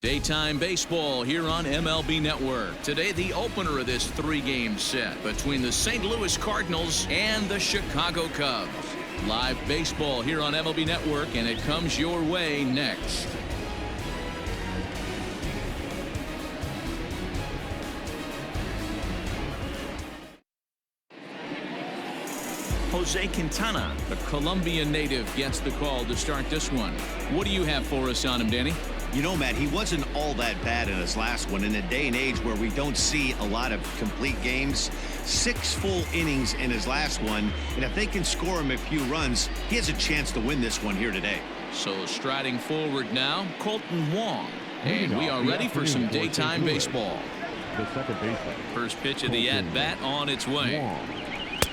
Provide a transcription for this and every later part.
Daytime baseball here on MLB Network. Today, the opener of this three-game set between the St. Louis Cardinals and the Chicago Cubs. Live baseball here on MLB Network, and it comes your way next. Jose Quintana, the Colombian native, gets the call to start this one. What do you have for us on him, Danny? You know, Matt, he wasn't all that bad in his last one. In a day and age where we don't see a lot of complete games, 6 full innings in his last one, and if they can score him a few runs, he has a chance to win this one here today. So striding forward now, Colton Wong. And we are ready for some daytime baseball. First pitch of the at-bat on its way.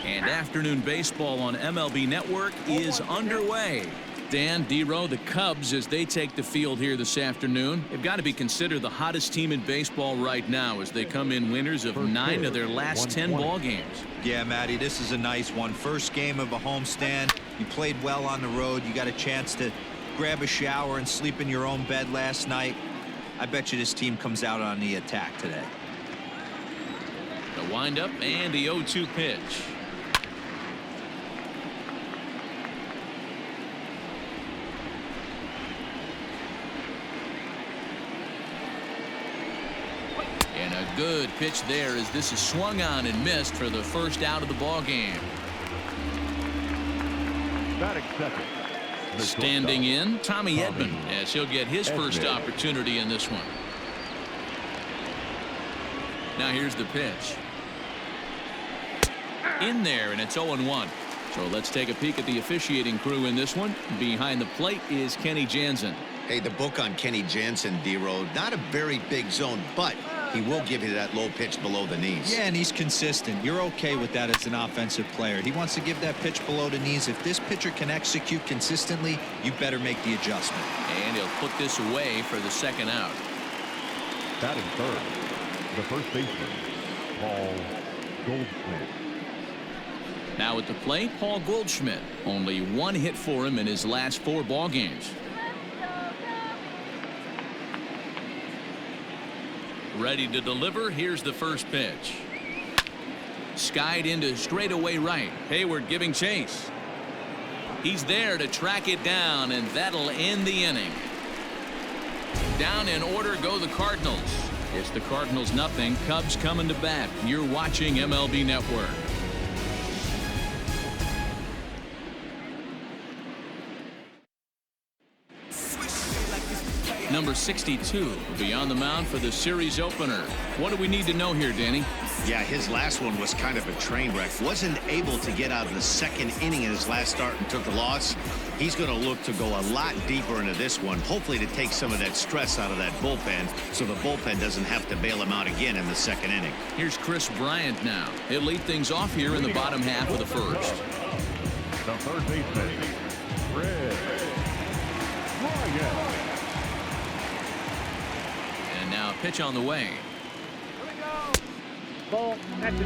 And afternoon baseball on MLB Network is underway. Dan, D-Row, the Cubs, as they take the field here this afternoon, they've got to be considered the hottest team in baseball right now as they come in winners of 9 of their last 10 ball games. Yeah, Matty, this is a nice one. First game of a homestand. You played well on the road. You got a chance to grab a shower and sleep in your own bed last night. I bet you this team comes out on the attack today. The windup and the 0-2 pitch. And a good pitch there as this is swung on and missed for the first out of the ball game. Standing in, Tommy Edman, as he'll get his first opportunity in this one. Now here's the pitch. In there, and it's 0-1. So let's take a peek at the officiating crew in this one. Behind the plate is Kenny Jansen. Hey, the book on Kenny Jansen, D-Row, not a very big zone, but he will give you that low pitch below the knees. Yeah, and he's consistent. You're okay with that as an offensive player. He wants to give that pitch below the knees. If this pitcher can execute consistently, you better make the adjustment. And he'll put this away for the second out. Batting third, the first baseman, Paul Goldschmidt. Now at the plate, Paul Goldschmidt. Only 1 hit for him in his last 4 ball games. Ready to deliver. Here's the first pitch. Skied into straightaway right. Hayward giving chase. He's there to track it down, and that'll end the inning. Down in order go the Cardinals. It's the Cardinals nothing. Cubs coming to bat. You're watching MLB Network. Number 62 will be on the mound for the series opener. What do we need to know here, Danny? Yeah, his last one was kind of a train wreck. Wasn't able to get out of the second inning in his last start and took a loss. He's going to look to go a lot deeper into this one, hopefully to take some of that stress out of that bullpen so the bullpen doesn't have to bail him out again in the second inning. Here's Chris Bryant now. He'll lead things off here in the bottom half of the first. The third baseman, Chris Bryant. And now pitch on the way.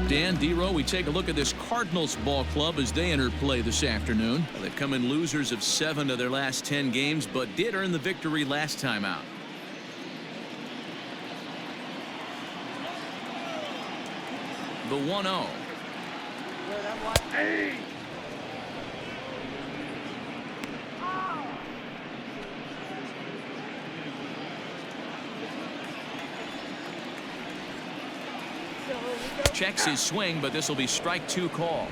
Dan, D-Row, we take a look at this Cardinals ball club as they enter play this afternoon. They've come in losers of 7 of their last 10 games, but did earn the victory last time out. The 1-0. Hey! Checks his swing, but this will be strike 2 call.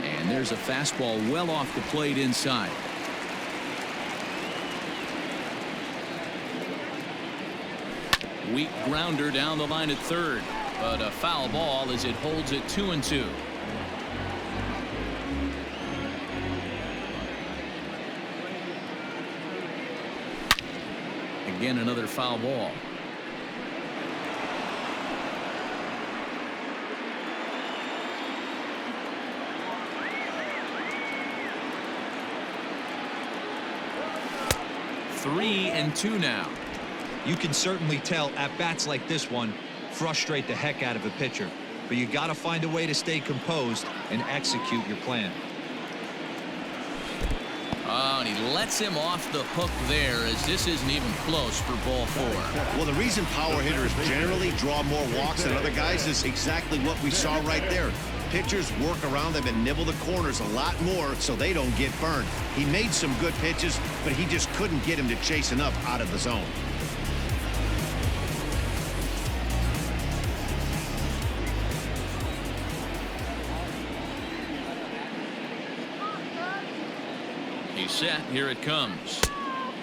And there's a fastball well off the plate inside. Weak grounder down the line at third, but a foul ball as it holds it 2-2. Again, another foul ball. Three and two now. You can certainly tell at bats like this one frustrate the heck out of a pitcher. but you got to find a way to stay composed and execute your plan. Oh, and he lets him off the hook there, as this isn't even close for ball 4. Well, the reason power hitters generally draw more walks than other guys is exactly what we saw right there. Pitchers work around them and nibble the corners a lot more so they don't get burned. He made some good pitches, but he just couldn't get him to chase enough out of the zone. He's set. Here it comes.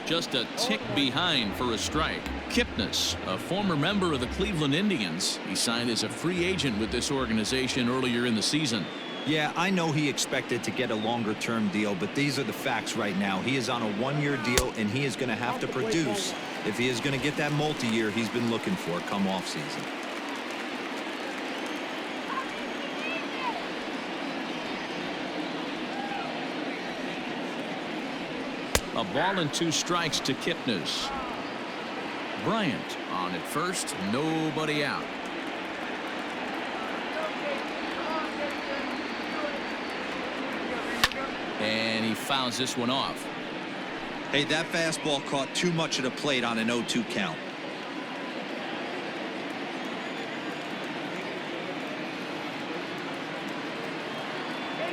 Just a tick behind for a strike. Kipnis, a former member of the Cleveland Indians. He signed as a free agent with this organization earlier in the season. Yeah, I know he expected to get a longer-term deal, but these are the facts right now. He is on a one-year deal, and he is going to have to produce if he is going to get that multi-year he's been looking for come off-season. A ball and 2 strikes to Kipnis. Bryant on at first, nobody out. And he fouls this one off. Hey, that fastball caught too much of the plate on an 0-2 count.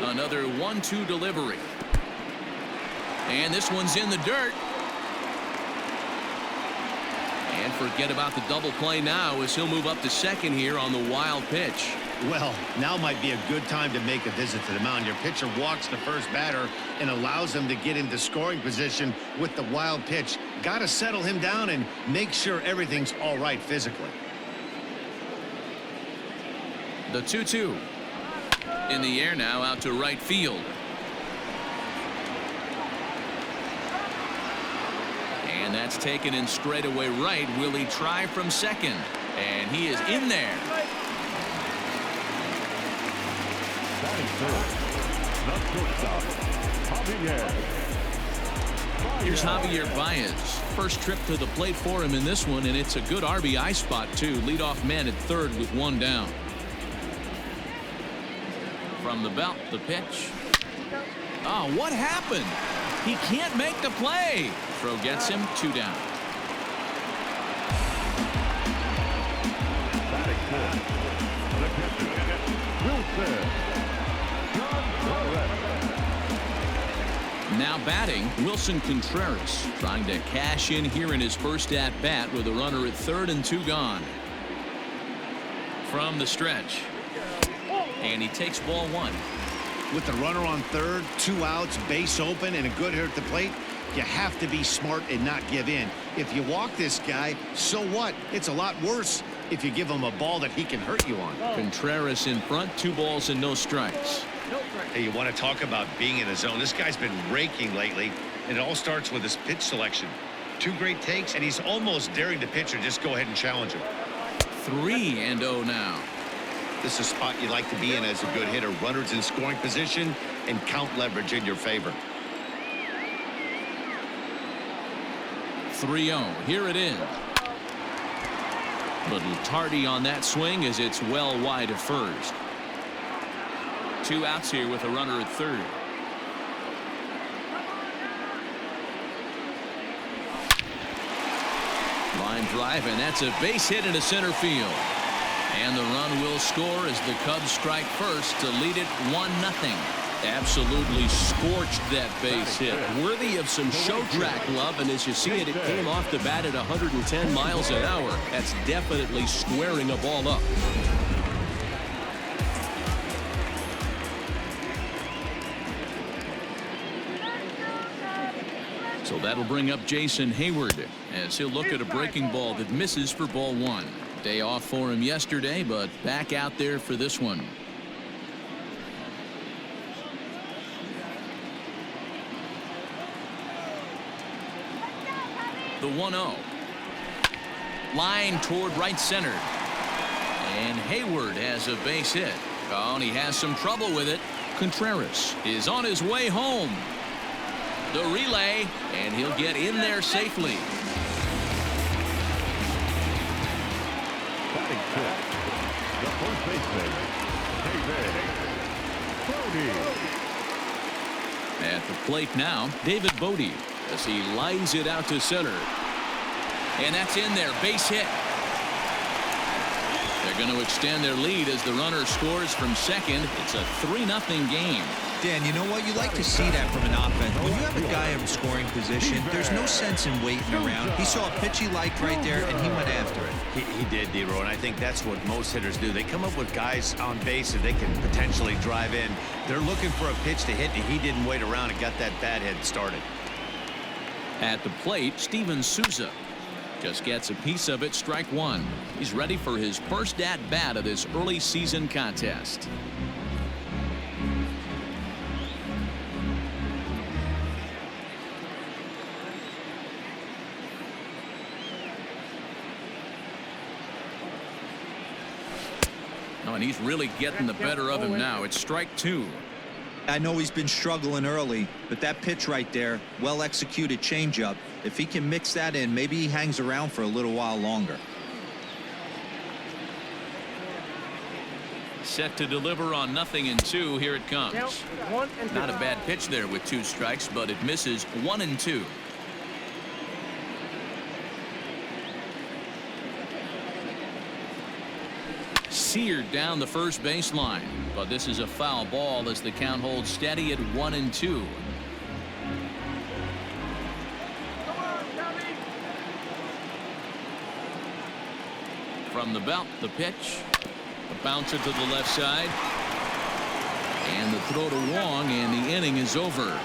Another 1-2 delivery. And this one's in the dirt. And forget about the double play now as he'll move up to second here on the wild pitch. Well, now might be a good time to make a visit to the mound. Your pitcher walks the first batter and allows him to get into scoring position with the wild pitch. Got to settle him down and make sure everything's all right physically. The 2-2. In the air now, out to right field. And that's taken in straightaway right. Will he try from second? And he is in there. Here's Javier Baez. First trip to the plate for him in this one, and it's a good RBI spot too. Leadoff man at third with 1 down. From the belt, the pitch. Oh, what happened? He can't make the play. Throw gets him, 2 down. Now batting, Wilson Contreras, trying to cash in here in his first at-bat with a runner at third and 2 gone. From the stretch. And he takes ball 1. With the runner on third, 2 outs, base open, and a good hitter at the plate, you have to be smart and not give in. If you walk this guy, so what? It's a lot worse if you give him a ball that he can hurt you on. Contreras in front, 2 balls and no strikes. Hey, you want to talk about being in the zone? This guy's been raking lately, and it all starts with his pitch selection. 2 great takes, and he's almost daring the pitcher just go ahead and challenge him. 3-0 now. This is a spot you like to be in as a good hitter. Runners in scoring position and count leverage in your favor. 3-0. Here it is. Little tardy on that swing as it's well wide of first. 2 outs here with a runner at third. Line drive, and that's a base hit into center field. And the run will score as the Cubs strike first to lead it 1-0. Absolutely scorched that base hit. Worthy of some show track love, and as you see it, it came off the bat at 110 miles an hour. That's definitely squaring a ball up. So that'll bring up Jason Hayward as he'll look at a breaking ball that misses for ball 1. Day off for him yesterday, but back out there for this one. The 1-0. Line toward right center. And Hayward has a base hit. Oh, and he has some trouble with it. Contreras is on his way home. The relay, and he'll get in there safely. The first baseman, David Bodie. At the plate now, David Bodie, as he lines it out to center. And that's in there, base hit. They're going to extend their lead as the runner scores from second. It's a 3-0 game. Dan, you know what? You like to see that from an offense. When you have a guy in scoring position, there's no sense in waiting around. He saw a pitch he liked right there, and he went after it. He did, D-Row, and I think that's what most hitters do. They come up with guys on base that they can potentially drive in. They're looking for a pitch to hit, and he didn't wait around and got that bat hit started. At the plate, Steven Souza just gets a piece of it, strike one. He's ready for his first at-bat of this early season contest. Oh, and he's really getting the better of him now. It's strike two. I know he's been struggling early, but that pitch right there, well executed changeup. If he can mix that in, maybe he hangs around for a little while longer. Set to deliver on 0-2. Here it comes. Not a bad pitch there with 2 strikes, but it misses 1-2. Seared down the first baseline, but this is a foul ball as the count holds steady at 1-2. From the belt, the pitch, a bouncer to the left side, and the throw to Wong, and the inning is over.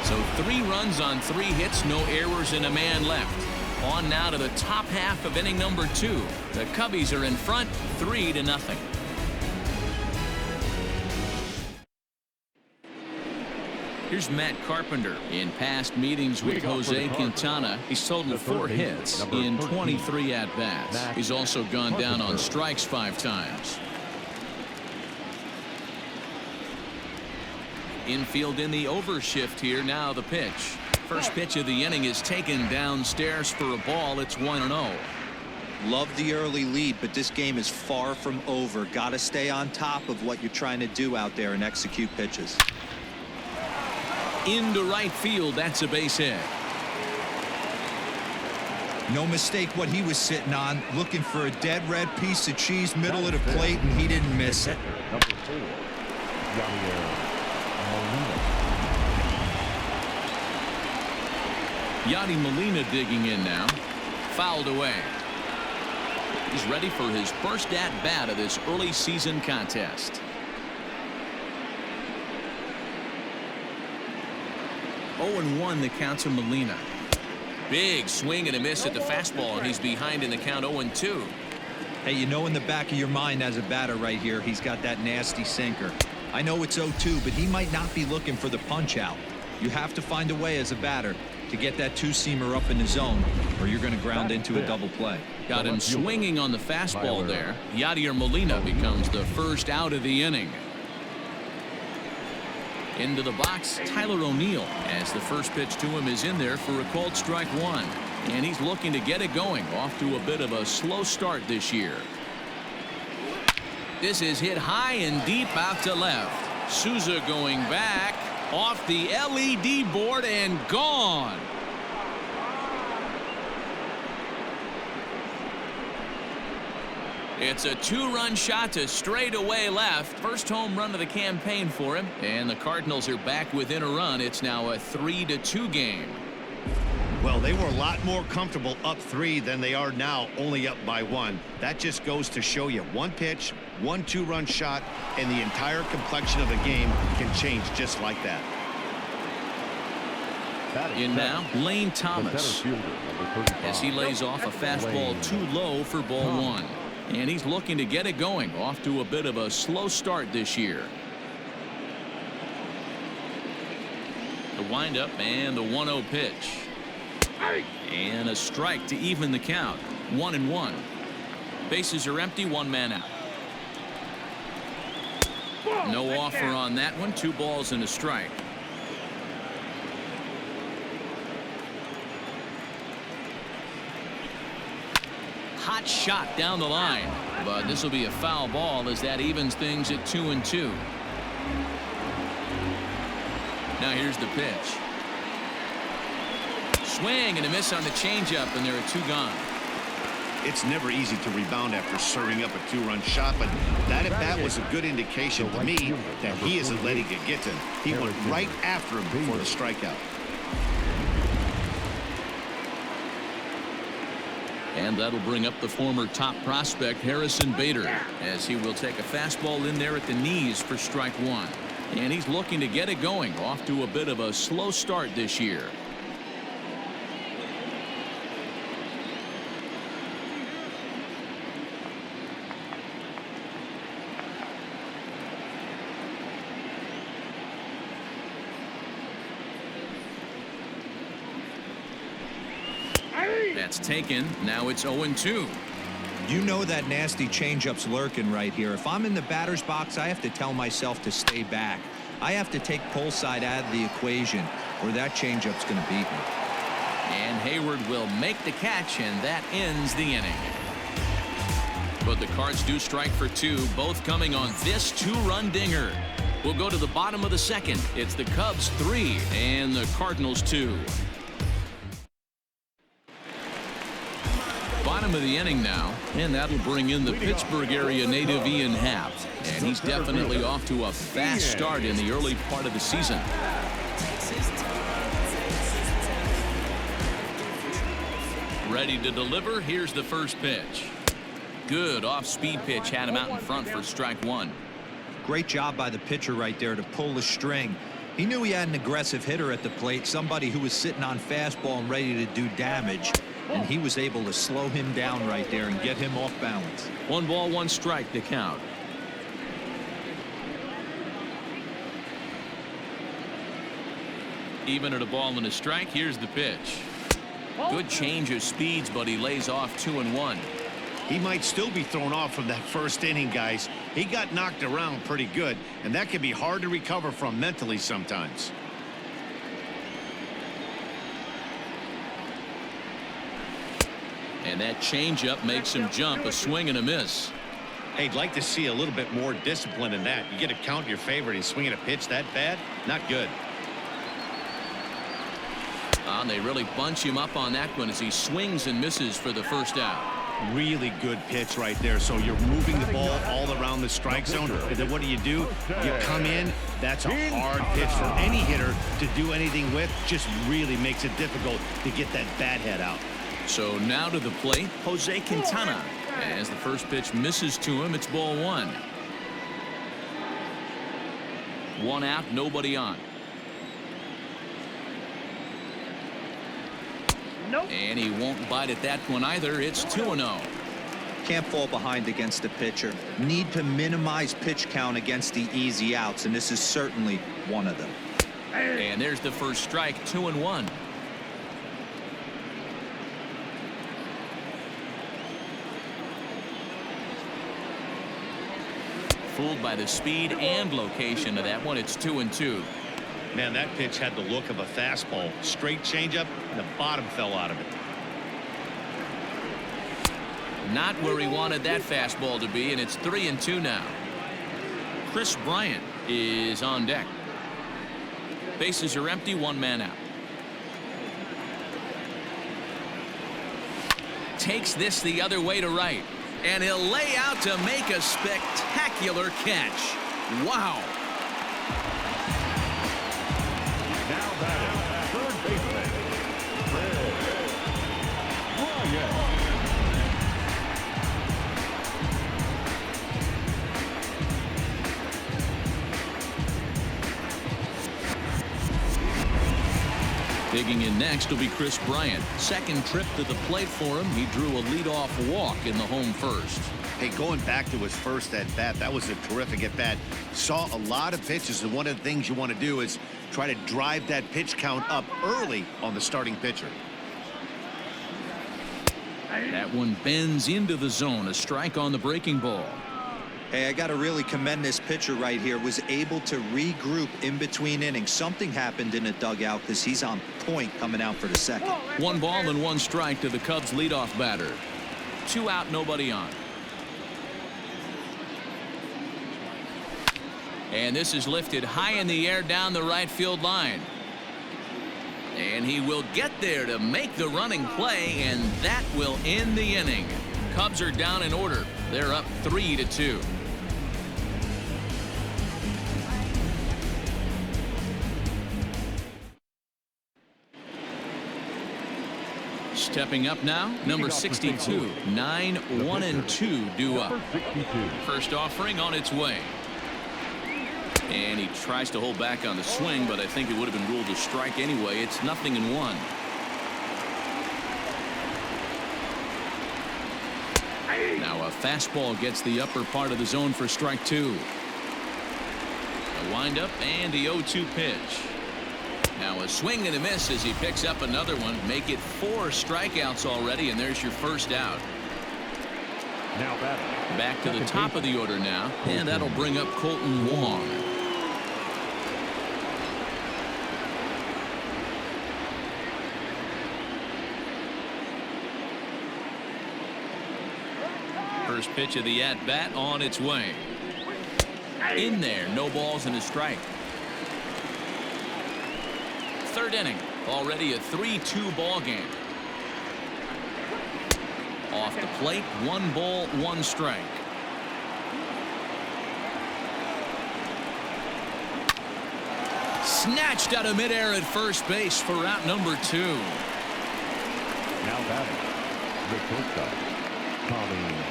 So 3 runs on 3 hits, no errors, and a man left. On now to the top half of inning number 2. The Cubbies are in front 3-0. Here's Matt Carpenter. In past meetings with Jose Quintana, he's totaled 4 hits in 23 at-bats. He's also gone down on strikes 5 times. Infield in the overshift here. Now the pitch. First pitch of the inning is taken downstairs for a ball. It's 1-0. Love the early lead, but this game is far from over. Got to stay on top of what you're trying to do out there and execute pitches. Into right field. That's a base hit. No mistake what he was sitting on, looking for a dead red piece of cheese middle of the plate, and he didn't miss it. Number 4, Yadi Molina digging in now. Fouled away. He's ready for his first at-bat of this early season contest. 0-1 the count to Molina. Big swing and a miss at the fastball, and he's behind in the count 0-2. Hey, you know in the back of your mind as a batter right here, he's got that nasty sinker. I know it's 0-2, but he might not be looking for the punch out. You have to find a way as a batter to get that 2-seamer up in the zone, or you're going to ground into a double play. Got him swinging on the fastball there. Yadier Molina becomes the first out of the inning. Into the box, Tyler O'Neill, as the first pitch to him is in there for a called strike 1. And he's looking to get it going, off to a bit of a slow start this year. This is hit high and deep out to left. Souza going back off the LED board and gone. It's a 2-run shot to straightaway left. First home run of the campaign for him. And the Cardinals are back within a run. It's now a 3-2 game. Well, they were a lot more comfortable up 3 than they are now, only up by 1. That just goes to show you one pitch, 1 2-run shot, and the entire complexion of the game can change just like that. In now, Lane Thomas, as he lays off a fastball too low for ball 1. And he's looking to get it going, off to a bit of a slow start this year. The windup and the 1-0 pitch. And a strike to even the count. 1-1. Bases are empty, 1 man out. No offer on that one. 2 balls and a strike. hot shot down the line, but this will be a foul ball as that evens things at 2-2. Now here's the pitch. Swing and a miss on the changeup, and there are 2 gone. It's never easy to rebound after serving up a 2-run shot, but that at bat was a good indication to me that he isn't letting it get to him. He went right after him before the strikeout. And that'll bring up the former top prospect Harrison Bader, as he will take a fastball in there at the knees for strike 1. And he's looking to get it going, off to a bit of a slow start this year. That's taken. Now it's 0-2. You know that nasty changeup's lurking right here. If I'm in the batter's box, I have to tell myself to stay back. I have to take pull side out of the equation, or that changeup's going to beat me. And Hayward will make the catch, and that ends the inning. But the Cards do strike for 2, both coming on this 2-run dinger. We'll go to the bottom of the 2nd. It's the Cubs 3 and the Cardinals 2. Bottom of the inning now, and that'll bring in the Pittsburgh area native Ian Happ, and he's definitely off to a fast start in the early part of the season. Ready to deliver. Here's the first pitch. Good off-speed pitch, had him out in front for strike 1. Great job by the pitcher right there to pull the string. He knew he had an aggressive hitter at the plate, somebody who was sitting on fastball and ready to do damage. And he was able to slow him down right there and get him off balance. 1 ball, 1 strike to count. Even at a ball and a strike. Here's the pitch. Good change of speeds, but he lays off 2-1. He might still be thrown off from that first inning, guys. He got knocked around pretty good, and that can be hard to recover from mentally sometimes. And that changeup makes him jump. A swing and a miss. Hey, I'd like to see a little bit more discipline in that. You get a count in your favor and he's swinging a pitch that bad? Not good. And they really bunch him up on that one as he swings and misses for the first out. Really good pitch right there. So you're moving the ball all around the strike zone, and then what do? You come in. That's a hard pitch for any hitter to do anything with. Just really makes it difficult to get that bat head out. So now to the plate, Jose Quintana. As the first pitch misses to him, it's ball 1. 1 out, nobody on. Nope. And he won't bite at that one either. It's 2-0. Can't fall behind against the pitcher. Need to minimize pitch count against the easy outs, and this is certainly one of them. And there's the first strike. 2-1. Fooled by the speed and location of that one. It's 2-2. Man, that pitch had the look of a fastball. Straight changeup, and the bottom fell out of it. Not where he wanted that fastball to be, and it's 3-2 now. Chris Bryant is on deck. Bases are empty, 1 man out. Takes this the other way to right. And he'll lay out to make a spectacular catch. Wow. Now batting, third baseman, Bryant. Digging in next will be Chris Bryant. Second trip to the plate for him. He drew a leadoff walk in the home first. Hey, going back to his first at bat, that was a terrific at bat. Saw a lot of pitches, and one of the things you want to do is try to drive that pitch count up early on the starting pitcher. That one bends into the zone. A strike on the breaking ball. Hey, I got to really commend this pitcher right here. Was able to regroup in between innings. Something happened in the dugout because he's on point coming out for the second. 1 ball and 1 strike to the Cubs leadoff batter. 2 out, nobody on. And this is lifted high in the air down the right field line. And he will get there to make the running play, and that will end the inning. Cubs are down in order. They're up 3-2. Stepping up now, number 62, 9-1-2 due up. First offering on its way. And he tries to hold back on the swing, but I think it would have been ruled a strike anyway. It's 0-1. Now a fastball gets the upper part of the zone for strike 2. A windup and the 0-2 pitch. Now a swing and a miss as he picks up another one. Make it 4 strikeouts already, and there's your first out. Now back to the top of the order now, and that'll bring up Kolten Wong. First pitch of the at-bat on its way. In there, no balls and a strike. Third inning, already a 3-2 ball game. Off the plate, 1 ball, 1 strike. Snatched out of midair at first base for out number 2. Now batting, the shortstop, Tommy Edman.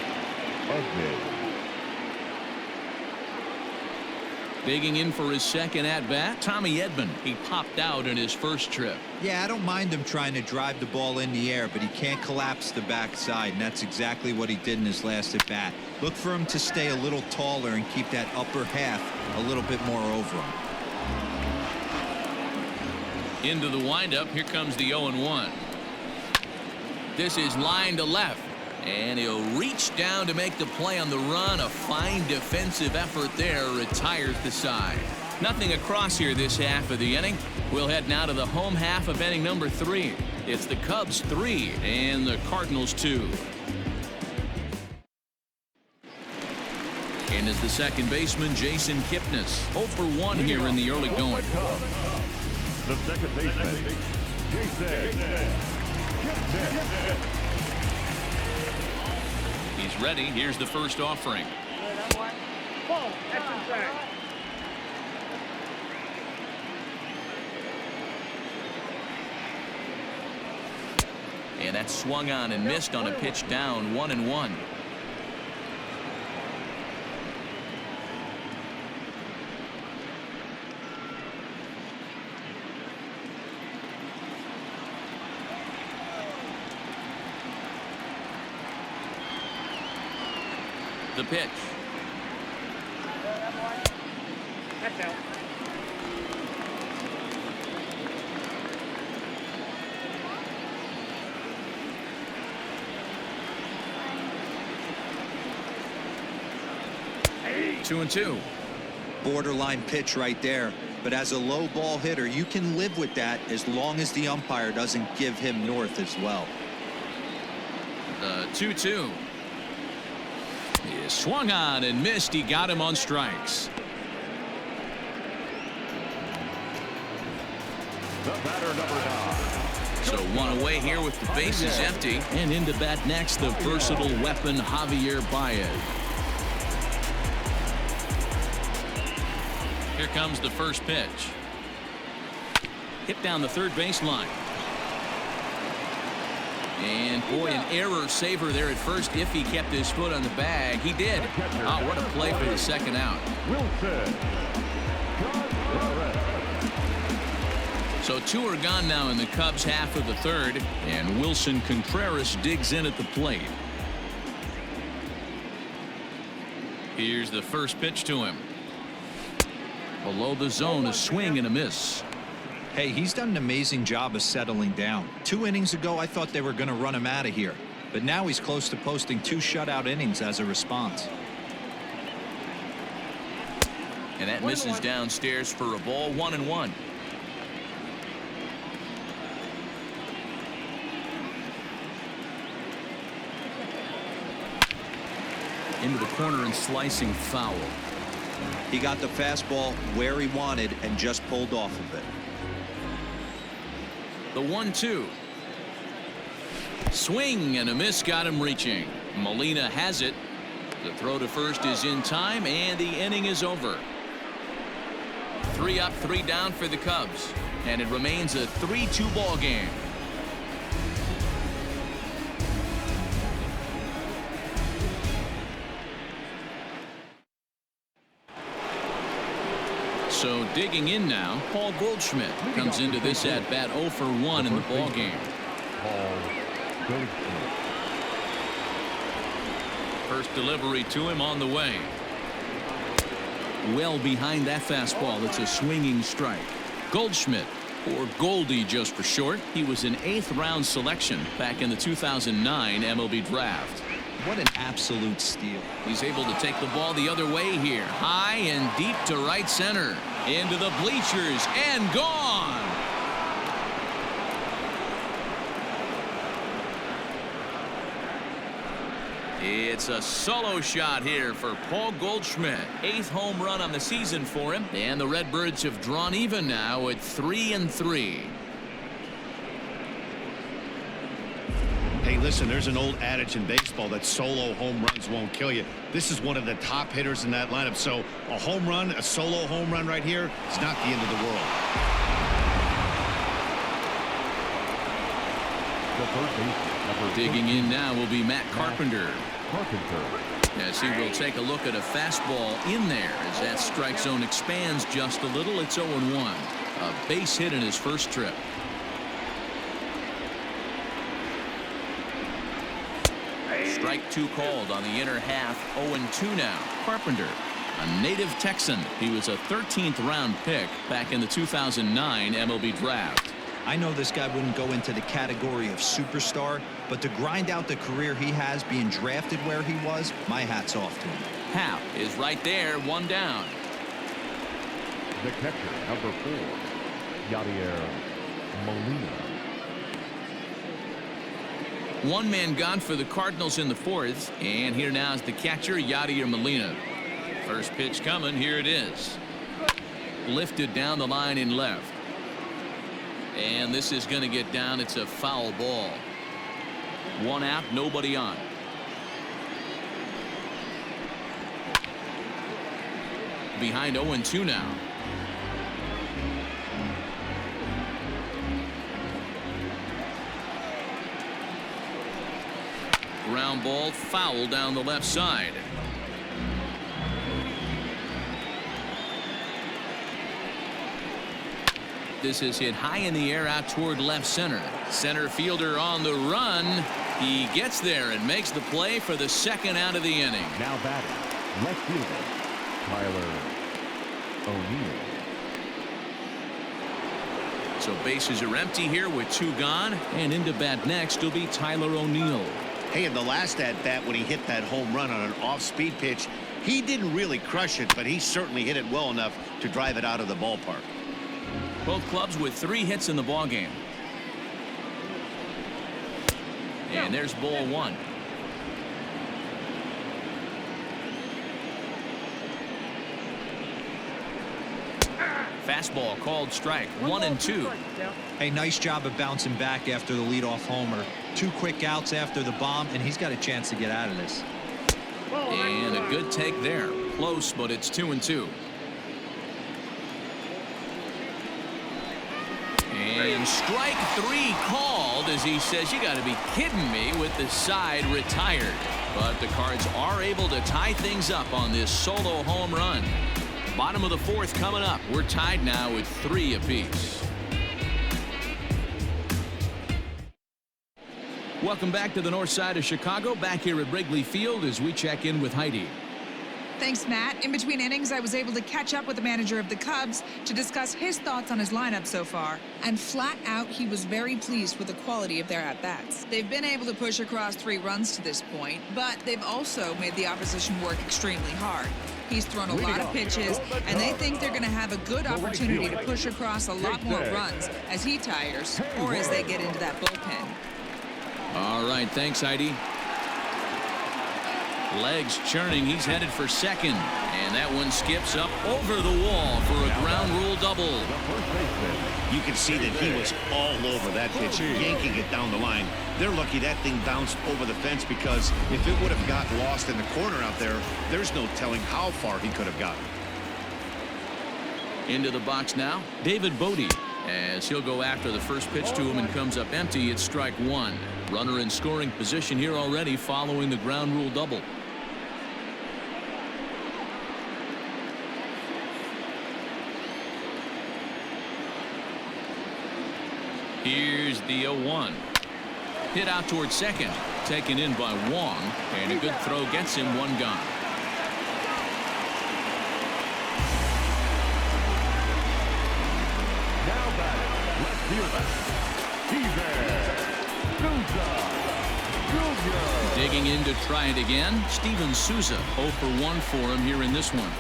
Digging in for his second at-bat, Tommy Edman. He popped out in his first trip. Yeah, I don't mind him trying to drive the ball in the air, but he can't collapse the backside, and that's exactly what he did in his last at-bat. Look for him to stay a little taller and keep that upper half a little bit more over him. Into the windup. Here comes the 0-1. This is line to left. And he'll reach down to make the play on the run. A fine defensive effort there. Retires the side. Nothing across here this half of the inning. We'll head now to the home half of inning number 3. It's the Cubs 3 and the Cardinals 2. And is the second baseman, Jason Kipnis. 0 for 1 here in the early going. The second baseman, Jason Kipnis. He's ready. Here's the first offering. And that swung on and missed on a pitch down, 1-1. The pitch. That's out. Hey. 2-2. Borderline pitch right there. But as a low ball hitter, you can live with that as long as the umpire doesn't give him north as well. The 2-2. He swung on and missed. He got him on strikes. The batter, number 9. So 1 away here with the bases empty. And into bat next, the versatile weapon, Javier Baez. Here comes the first pitch. Hit down the third baseline. And boy, an error saver there at first if he kept his foot on the bag. He did. Oh, what a play for the second out. So 2 are gone now in the Cubs half of the third, and Wilson Contreras digs in at the plate. Here's the first pitch to him. Below the zone, a swing and a miss. Hey, he's done an amazing job of settling down. 2 innings ago, I thought they were going to run him out of here. But now he's close to posting 2 shutout innings as a response. And that misses downstairs for a ball, 1-1. into the corner and slicing foul. He got the fastball where he wanted and just pulled off of it. The 1-2. Swing and a miss got him reaching. Molina has it. The throw to first is in time, and the inning is over. 3 up, 3 down for the Cubs, and it remains a 3-2 ball game. So digging in now, Paul Goldschmidt comes into this at bat 0 for 1 in the ball game. First delivery to him on the way. Well behind that fastball. It's a swinging strike. Goldschmidt, or Goldie just for short. He was an 8th round selection back in the 2009 MLB draft. What an absolute steal. He's able to take the ball the other way here. High and deep to right center. Into the bleachers and gone. It's a solo shot here for Paul Goldschmidt. 8th home run on the season for him. And the Redbirds have drawn even now at 3-3. Hey, listen, there's an old adage in baseball that solo home runs won't kill you. This is one of the top hitters in that lineup. So a home run, a solo home run right here, is not the end of the world. Digging in now will be Matt Carpenter. As he will take a look at a fastball in there as that strike zone expands just a little. It's 0-1. A base hit in his first trip. Strike 2 called on the inner half. 0-2 now. Carpenter, a native Texan. He was a 13th round pick back in the 2009 MLB draft. I know this guy wouldn't go into the category of superstar, but to grind out the career he has being drafted where he was, my hat's off to him. Happ is right there, 1 down. The catcher, number 4, Yadier Molina. 1 man gone for the Cardinals in the 4th, and here now is the catcher, Yadier Molina. First pitch coming, here it is. Lifted down the line in left. And this is going to get down. It's a foul ball. 1 out, nobody on. Behind 0-2 now. Ground ball, foul down the left side. This is hit high in the air out toward left center. Center fielder on the run. He gets there and makes the play for the 2nd out of the inning. Now batting, left fielder, Tyler O'Neill. So bases are empty here with 2 gone. And into bat next will be Tyler O'Neill. Hey, in the last at-bat when he hit that home run on an off-speed pitch, he didn't really crush it, but he certainly hit it well enough to drive it out of the ballpark. Both clubs with 3 hits in the ballgame. And there's ball 1. Fastball called strike. 1-2. Hey, nice job of bouncing back after the leadoff homer. 2 quick outs after the bomb, and he's got a chance to get out of this. And a good take there. Close, but it's 2-2. And strike 3 called as he says, you got to be kidding me, with the side retired. But the Cards are able to tie things up on this solo home run. Bottom of the 4th coming up. We're tied now with 3 apiece. Welcome back to the north side of Chicago. Back here at Wrigley Field as we check in with Heidi. Thanks, Matt. In between innings, I was able to catch up with the manager of the Cubs to discuss his thoughts on his lineup so far. And flat out, he was very pleased with the quality of their at-bats. They've been able to push across 3 runs to this point, but they've also made the opposition work extremely hard. He's thrown a lot of pitches, and they think they're going to have a good opportunity to push across a lot more runs as he tires or as they get into that bullpen. All right, thanks, Heidi. Legs churning. He's headed for second. And that one skips up over the wall for a ground rule double. You can see that he was all over that pitch, yanking it down the line. They're lucky that thing bounced over the fence, because if it would have got lost in the corner out there, there's no telling how far he could have gotten. Into the box now, David Bodie, as he'll go after the first pitch to him and comes up empty. It's strike one. Runner in scoring position here already following the ground rule double. Here's the 0-1. Hit out towards second. Taken in by Wong. And a good throw gets him one gone. Now batting, left fielder, Steven Souza Jr. Digging in to try it again. Steven Souza 0 for 1 for him here in this one.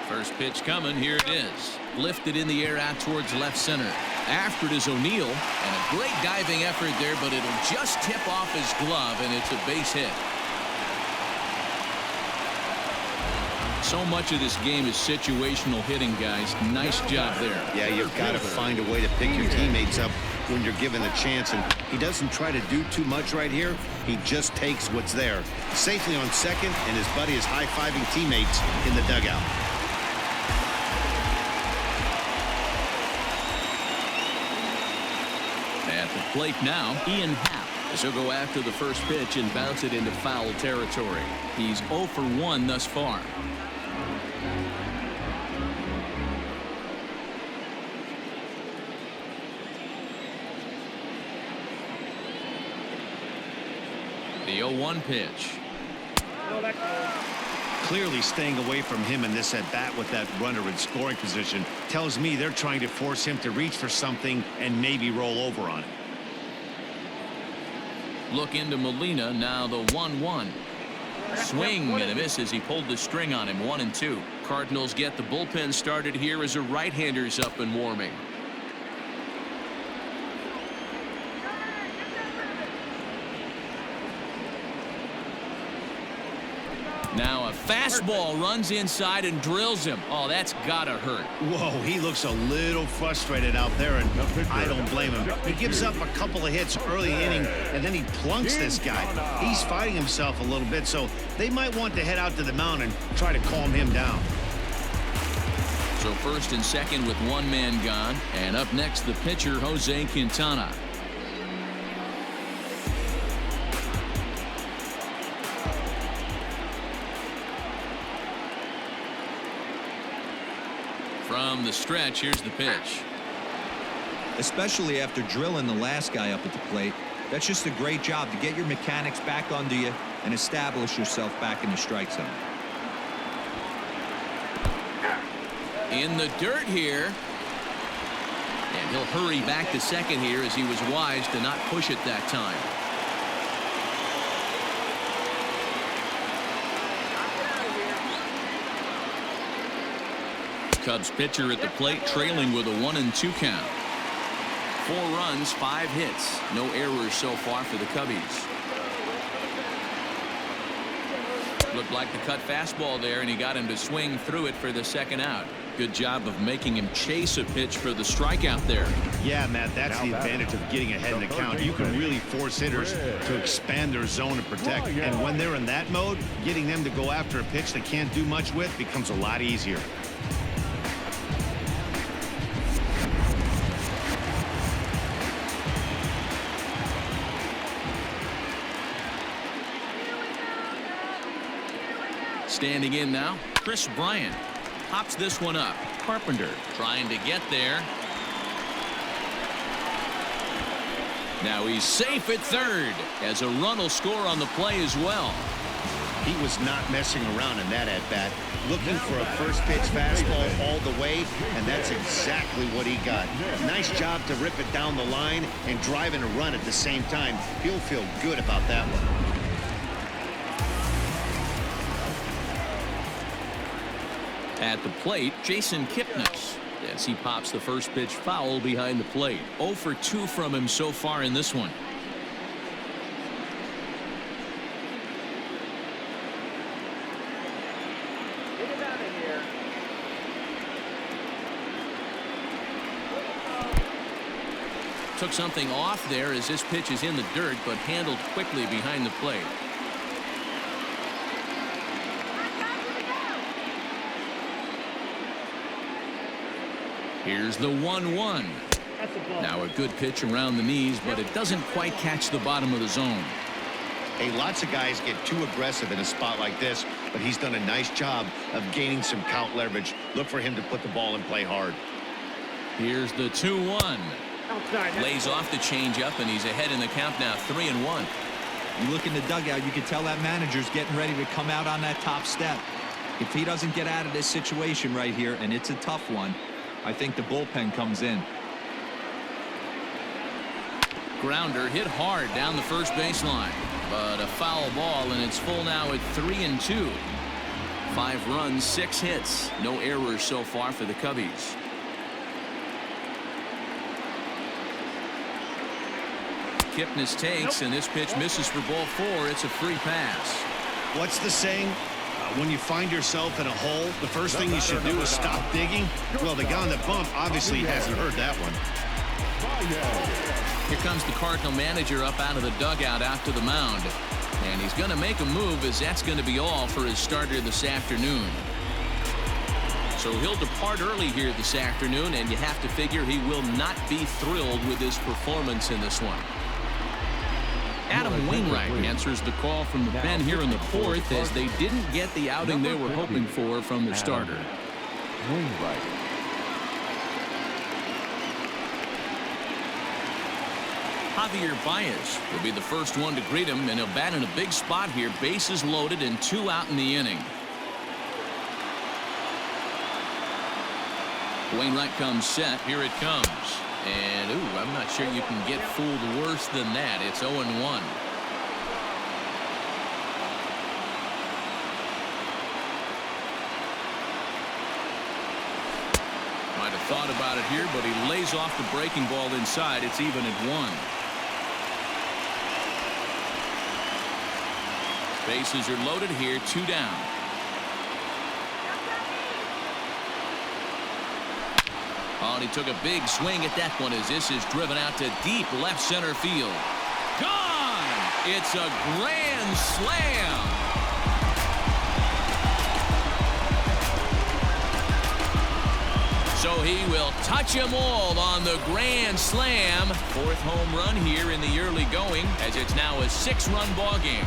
First pitch coming. Here it is. Lifted in the air out towards left center. After it is O'Neill, and a great diving effort there, but it'll just tip off his glove, and it's a base hit. So much of this game is situational hitting, guys. Nice job there. Yeah, you've got to find a way to pick your teammates up when you're given a chance, and he doesn't try to do too much right here. He just takes what's there. Safely on second, and his buddy is high-fiving teammates in the dugout. At the plate now, Ian Happ, as he'll go after the first pitch and bounce it into foul territory. He's 0 for 1 thus far. The 0-1 pitch. Clearly staying away from him in this at-bat with that runner in scoring position tells me they're trying to force him to reach for something and maybe roll over on it. Look into Molina, now the 1-1. Swing and a miss as he pulled the string on him. 1-2. Cardinals get the bullpen started here as a right-hander's up and warming. Now a fastball runs inside and drills him. Oh, that's gotta hurt. Whoa, he looks a little frustrated out there, and I don't blame him. He gives up a couple of hits early inning, and then he plunks this guy. He's fighting himself a little bit, so they might want to head out to the mound and try to calm him down. So first and second with one man gone, and up next the pitcher Jose Quintana. From the stretch, here's the pitch. Especially after drilling the last guy up at the plate. That's just a great job to get your mechanics back onto you and establish yourself back in the strike zone. In the dirt here. And he'll hurry back to second here as he was wise to not push it that time. Cubs pitcher at the plate trailing with a 1-2 count. 4 runs, 5 hits. No errors so far for the Cubbies. Looked like the cut fastball there, and he got him to swing through it for the second out. Good job of making him chase a pitch for the strikeout there. Yeah, Matt, that's the advantage of getting ahead in the count. You can really force hitters to expand their zone and protect. And when they're in that mode, getting them to go after a pitch they can't do much with becomes a lot easier. Standing in now, Chris Bryant pops this one up. Carpenter trying to get there. Now he's safe at third as a run will score on the play as well. He was not messing around in that at-bat, looking for a first pitch fastball all the way, and that's exactly what he got. Nice job to rip it down the line and drive in a run at the same time. He'll feel good about that one. At the plate, Jason Kipnis. as he pops the first pitch foul behind the plate. 0 for 2 from him so far in this one. Took something off there as this pitch is in the dirt, but handled quickly behind the plate. Here's the 1-1. Now a good pitch around the knees, but it doesn't quite catch the bottom of the zone. Hey, lots of guys get too aggressive in a spot like this, but he's done a nice job of gaining some count leverage. Look for him to put the ball in play hard. Here's the 2-1. Lays off the changeup, and he's ahead in the count now, 3-1. You look in the dugout, you can tell that manager's getting ready to come out on that top step. If he doesn't get out of this situation right here, and it's a tough one, I think the bullpen comes in. Grounder hit hard down the first baseline, but a foul ball, and it's full now at 3-2. 5 runs, 6 hits, no errors so far for the Cubbies. Kipnis takes, and this pitch misses for ball 4. It's a free pass. What's the saying? When you find yourself in a hole, the first thing you should do is stop digging. Well, the guy on the bump obviously hasn't heard that one. Here comes the Cardinal manager up out of the dugout out to the mound. And he's going to make a move, as that's going to be all for his starter this afternoon. So he'll depart early here this afternoon, and you have to figure he will not be thrilled with his performance in this one. Adam Wainwright answers the call from the pen here in the 4th, as they didn't get the outing they were hoping for from their starter. Javier Baez will be the first one to greet him, and he'll bat in a big spot here. Bases loaded and 2 out in the inning. Wainwright comes set. Here it comes. And, ooh, I'm not sure you can get fooled worse than that. It's 0-1. Might have thought about it here, but he lays off the breaking ball inside. It's even at 1. Bases are loaded here, 2 down. Oh, and he took a big swing at that one, as this is driven out to deep left center field. Gone! It's a grand slam! So he will touch them all on the grand slam. 4th home run here in the early going, as it's now a 6-run ball game.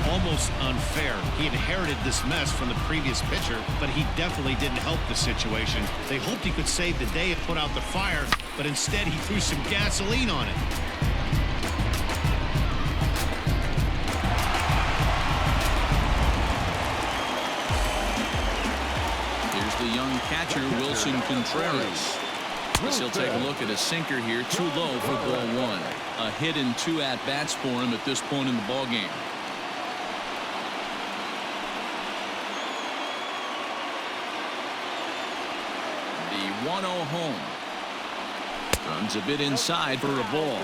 Almost unfair. He inherited this mess from the previous pitcher, but he definitely didn't help the situation. They hoped he could save the day and put out the fire, but instead he threw some gasoline on it. Here's the young catcher, Wilson Contreras. He'll take a look at a sinker here, too low for ball 1. A hit and 2 at-bats for him at this point in the ball game. The 1-0 home. Runs a bit inside for a ball.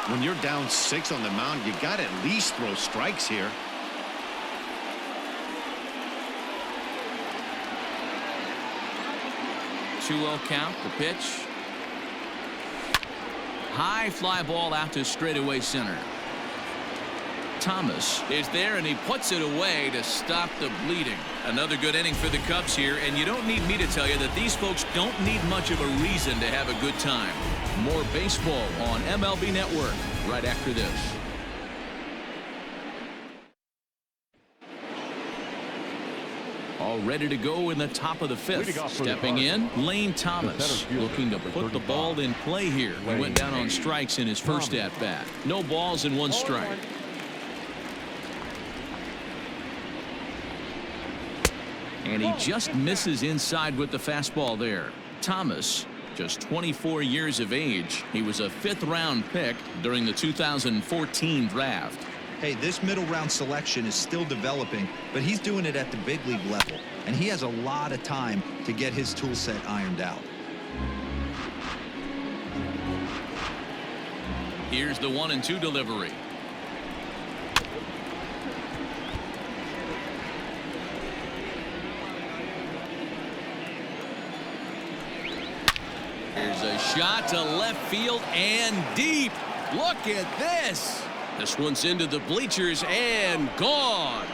When you're down 6 on the mound, you got to at least throw strikes here. Two-0 count. The pitch. High fly ball out to straightaway center. Thomas is there, and he puts it away to stop the bleeding. Another good inning for the Cubs here, and you don't need me to tell you that these folks don't need much of a reason to have a good time. More baseball on MLB Network right after this. All ready to go in the top of the 5th. Stepping in, Lane Thomas, looking to put the ball in play here. He went down on strikes in his first at-bat. No balls and 1 strike. And he just misses inside with the fastball there. Thomas, just 24 years of age. He was a 5th-round pick during the 2014 draft. Hey, this middle round selection is still developing, but he's doing it at the big league level, and he has a lot of time to get his tool set ironed out. Here's the 1-2 delivery. Here's a shot to left field and deep. Look at this. This one's into the bleachers and gone.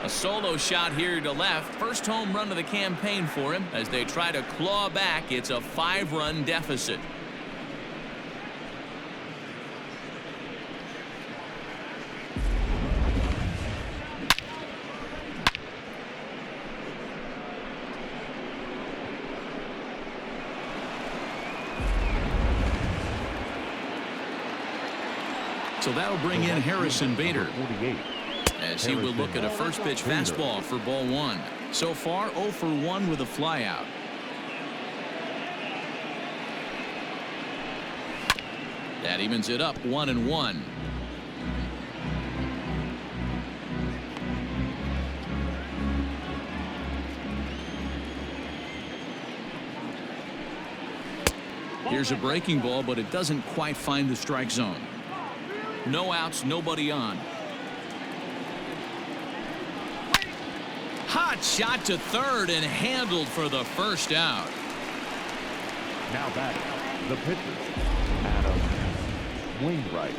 A solo shot here to left. First home run of the campaign for him as they try to claw back. It's a 5-run deficit. So that'll bring in Harrison Bader, as he will look at a first pitch fastball for ball 1. So far 0 for 1 with a flyout. That evens it up 1-1. Here's a breaking ball, but it doesn't quite find the strike zone. No outs, nobody on. Hot shot to third and handled for the first out. Now batting, the pitcher, Adam Wainwright.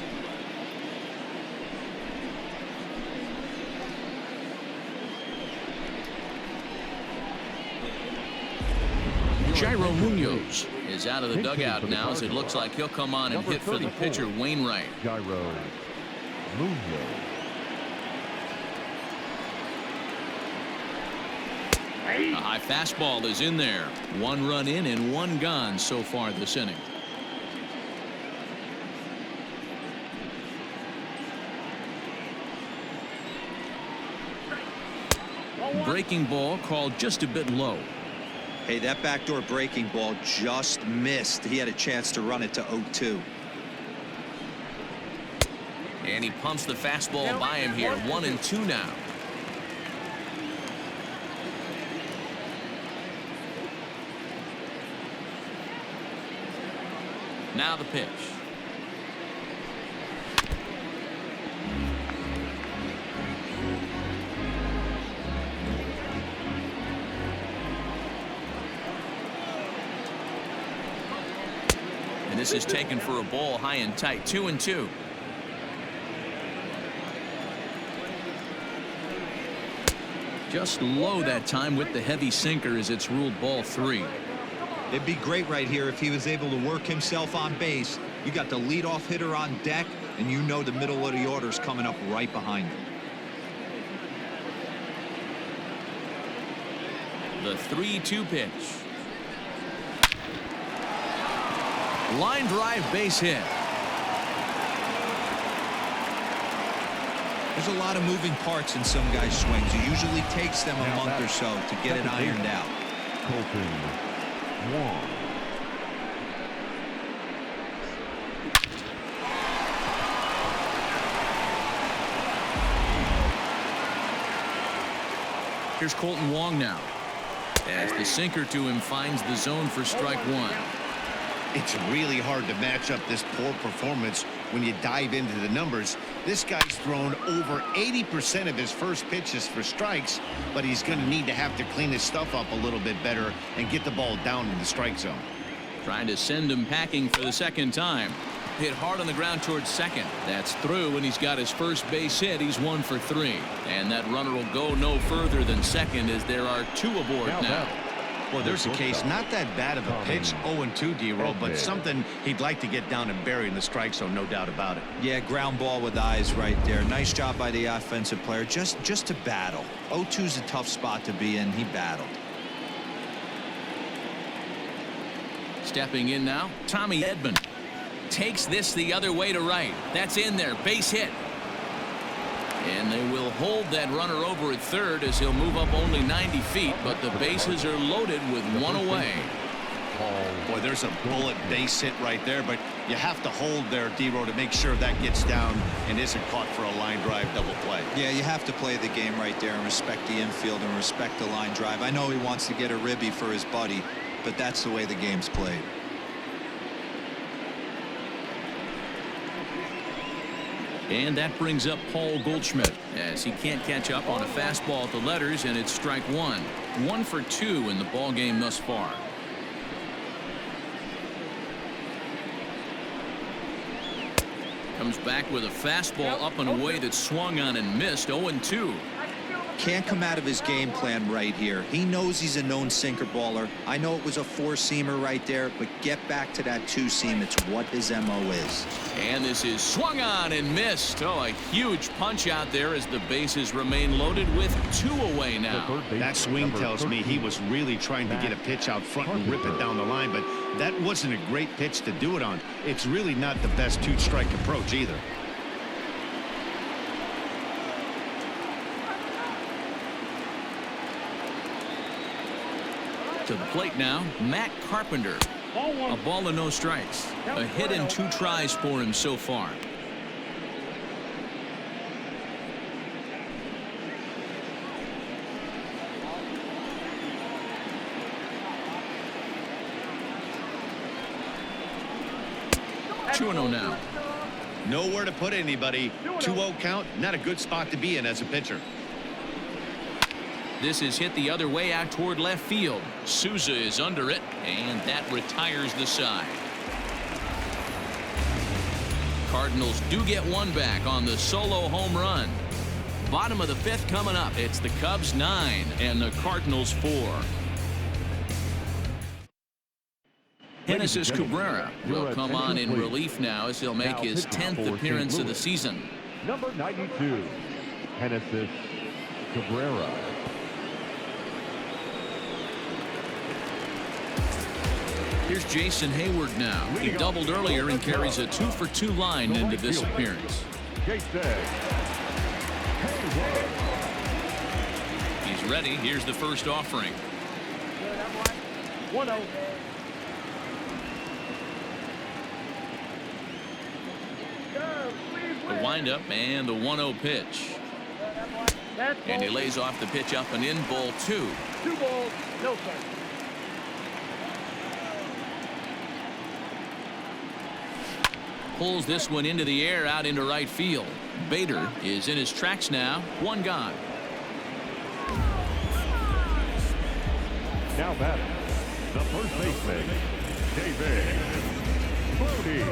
Jairo Munoz is out of the dugout now, as it looks like he'll come on and hit for the pitcher, Wainwright. Jairo Munoz. A high fastball is in there. 1 run in and 1 gone so far this inning. Breaking ball called just a bit low. Hey, that backdoor breaking ball just missed. He had a chance to run it to 0-2. And he pumps the fastball by him here. 1-2 now. Now the pitch. And this is taken for a ball high and tight. 2-2. Just low that time with the heavy sinker, as it's ruled ball 3. It'd be great right here if he was able to work himself on base. You got the leadoff hitter on deck, and you know the middle of the order's coming up right behind him. The 3-2 pitch. Line drive, base hit. There's a lot of moving parts in some guys' swings. It usually takes them a month or so to get it ironed out. Colton Wong. Here's Colton Wong now, as the sinker to him finds the zone for strike 1. It's really hard to match up this poor performance when you dive into the numbers. This guy's thrown over 80% of his first pitches for strikes, but he's going to need to have to clean his stuff up a little bit better and get the ball down in the strike zone. Trying to send him packing for the second time. Hit hard on the ground towards second. That's through, and he's got his first base hit. He's 1 for 3. And that runner will go no further than second, as there are 2 aboard now. Well, there's a case, not that bad of a pitch, 0-2 D-roll, but something he'd like to get down and bury in the strike zone, no doubt about it. Yeah, ground ball with eyes right there. Nice job by the offensive player, just to battle. 0-2's a tough spot to be in. He battled. Stepping in now, Tommy Edman takes this the other way to right. That's in there, base hit. And they will hold that runner over at third, as he'll move up only 90 feet, but the bases are loaded with 1 away. Boy, there's a bullet base hit right there, but you have to hold there, D-Row, to make sure that gets down and isn't caught for a line drive double play. Yeah, you have to play the game right there and respect the infield and respect the line drive. I know he wants to get a ribby for his buddy, but that's the way the game's played. And that brings up Paul Goldschmidt as he can't catch up on a fastball at the letters, and it's strike one. 1 for 2 in the ball game thus far. Comes back with a fastball up and away that swung on and missed. 0-2. Can't come out of his game plan right here. He knows he's a known sinker baller. I know it was a four-seamer right there, but get back to that two-seam. It's what his MO is. And this is swung on and missed. Oh, a huge punch out there as the bases remain loaded with 2 away now. That swing tells me he was really trying to get a pitch out front and rip it down the line, but that wasn't a great pitch to do it on. It's really not the best two-strike approach either. To the plate now, Matt Carpenter. A ball and no strikes. A hit and 2 tries for him so far. Two and 0 now. Nowhere to put anybody. 2-0 count, not a good spot to be in as a pitcher. This is hit the other way out toward left field. Souza is under it, and that retires the side. Cardinals do get one back on the solo home run. Bottom of the 5th coming up. It's the Cubs 9 and the Cardinals 4. Genesis Cabrera will come on in relief now as he'll make his 10th appearance of the season. Number 92, Genesis Cabrera. Here's Jason Hayward now. He doubled earlier and carries a 2 for 2 line into this appearance. He's ready. Here's the first offering. 1-0. The windup and the 1-0 pitch. And he lays off the pitch up and in, ball 2. 2 balls, no strikes. Pulls this one into the air out into right field. Bader is in his tracks now. 1 gone. Now batting, the first baseman, David Brody.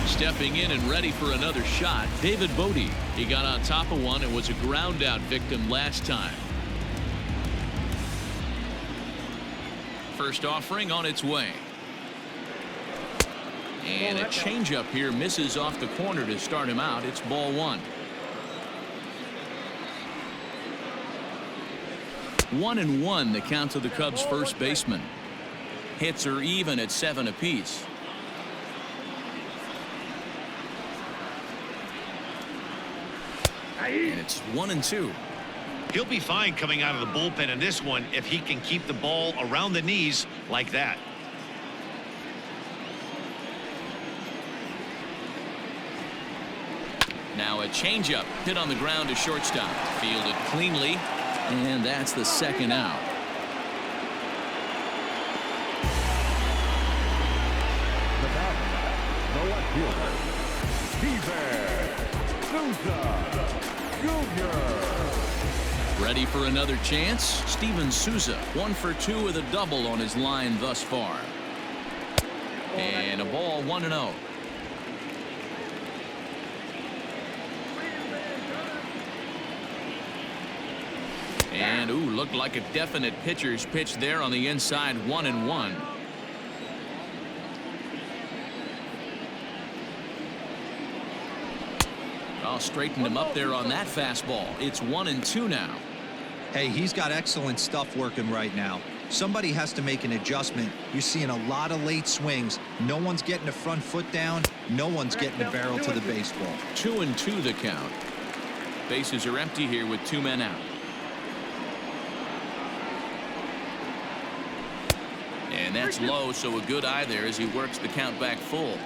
Stepping in and ready for another shot, David Bodie. He got on top of one and was a ground out victim last time. First offering on its way. And a changeup here misses off the corner to start him out. It's ball 1. 1-1 the count to the Cubs first baseman. Hits are even at 7 apiece. And it's 1-2. He'll be fine coming out of the bullpen in this one if he can keep the ball around the knees like that. Now a changeup hit on the ground to shortstop. Fielded cleanly, and that's the second out. The batter, the left fielder, Steven Souza Jr. Ready for another chance? Steven Souza, 1 for 2 with a double on his line thus far. And a ball 1-0. And looked like a definite pitcher's pitch there on the inside. 1-1. I'll straighten him up there on that fastball. It's 1-2 now. Hey, he's got excellent stuff working right now. Somebody has to make an adjustment. You're seeing a lot of late swings. No one's getting the front foot down. No one's getting the barrel to the baseball. 2-2 the count. Bases are empty here with 2 men out. And that's low, so a good eye there as he works the count back full.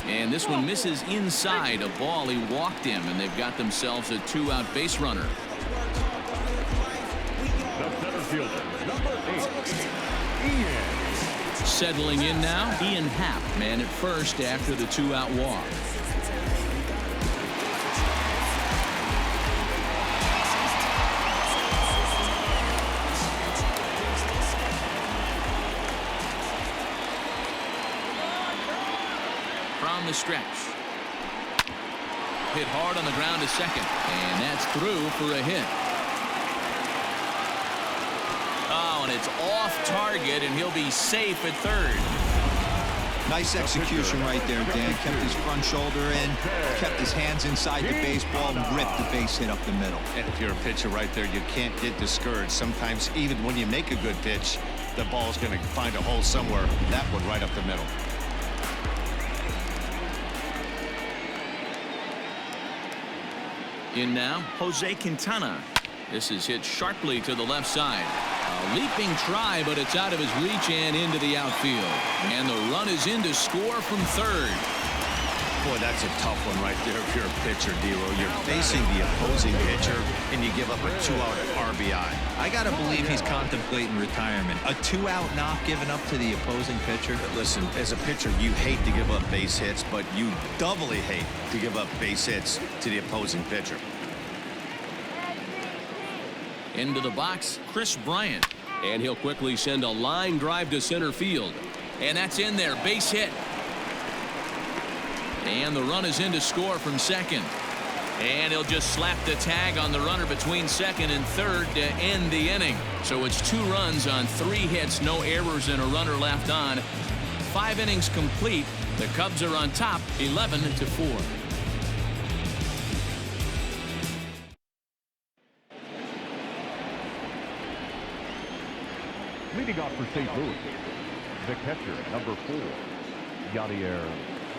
And this one misses inside a ball. He walked him, and they've got themselves a 2-out base runner. The center fielder, number 8, Ian. Settling in now, Ian Happ, man at first after the 2-out walk. From the stretch. Hit hard on the ground to second, and that's through for a hit. Oh, and it's off target, and he'll be safe at third. Nice execution right there, Dan. Kept his front shoulder in, kept his hands inside the baseball, and ripped the base hit up the middle. And if you're a pitcher right there, you can't get discouraged. Sometimes even when you make a good pitch, the ball's going to find a hole somewhere. That one right up the middle. In now, Jose Quintana. This is hit sharply to the left side. A leaping try, but it's out of his reach and into the outfield. And the run is in to score from third. Boy, that's a tough one right there if you're a pitcher, D-Row. You're facing the opposing pitcher, and you give up a 2-out RBI. I got to believe he's contemplating retirement. A 2-out knock given up to the opposing pitcher. But listen, as a pitcher, you hate to give up base hits, but you doubly hate to give up base hits to the opposing pitcher. Into the box, Chris Bryant. And he'll quickly send a line drive to center field. And that's in there, base hit. And the run is in to score from second. And he'll just slap the tag on the runner between second and third to end the inning. So it's 2 runs on 3 hits, no errors, and a runner left on. 5 innings complete. The Cubs are on top, 11-4. Leading off for St. Louis, the catcher, number 4, Yadier.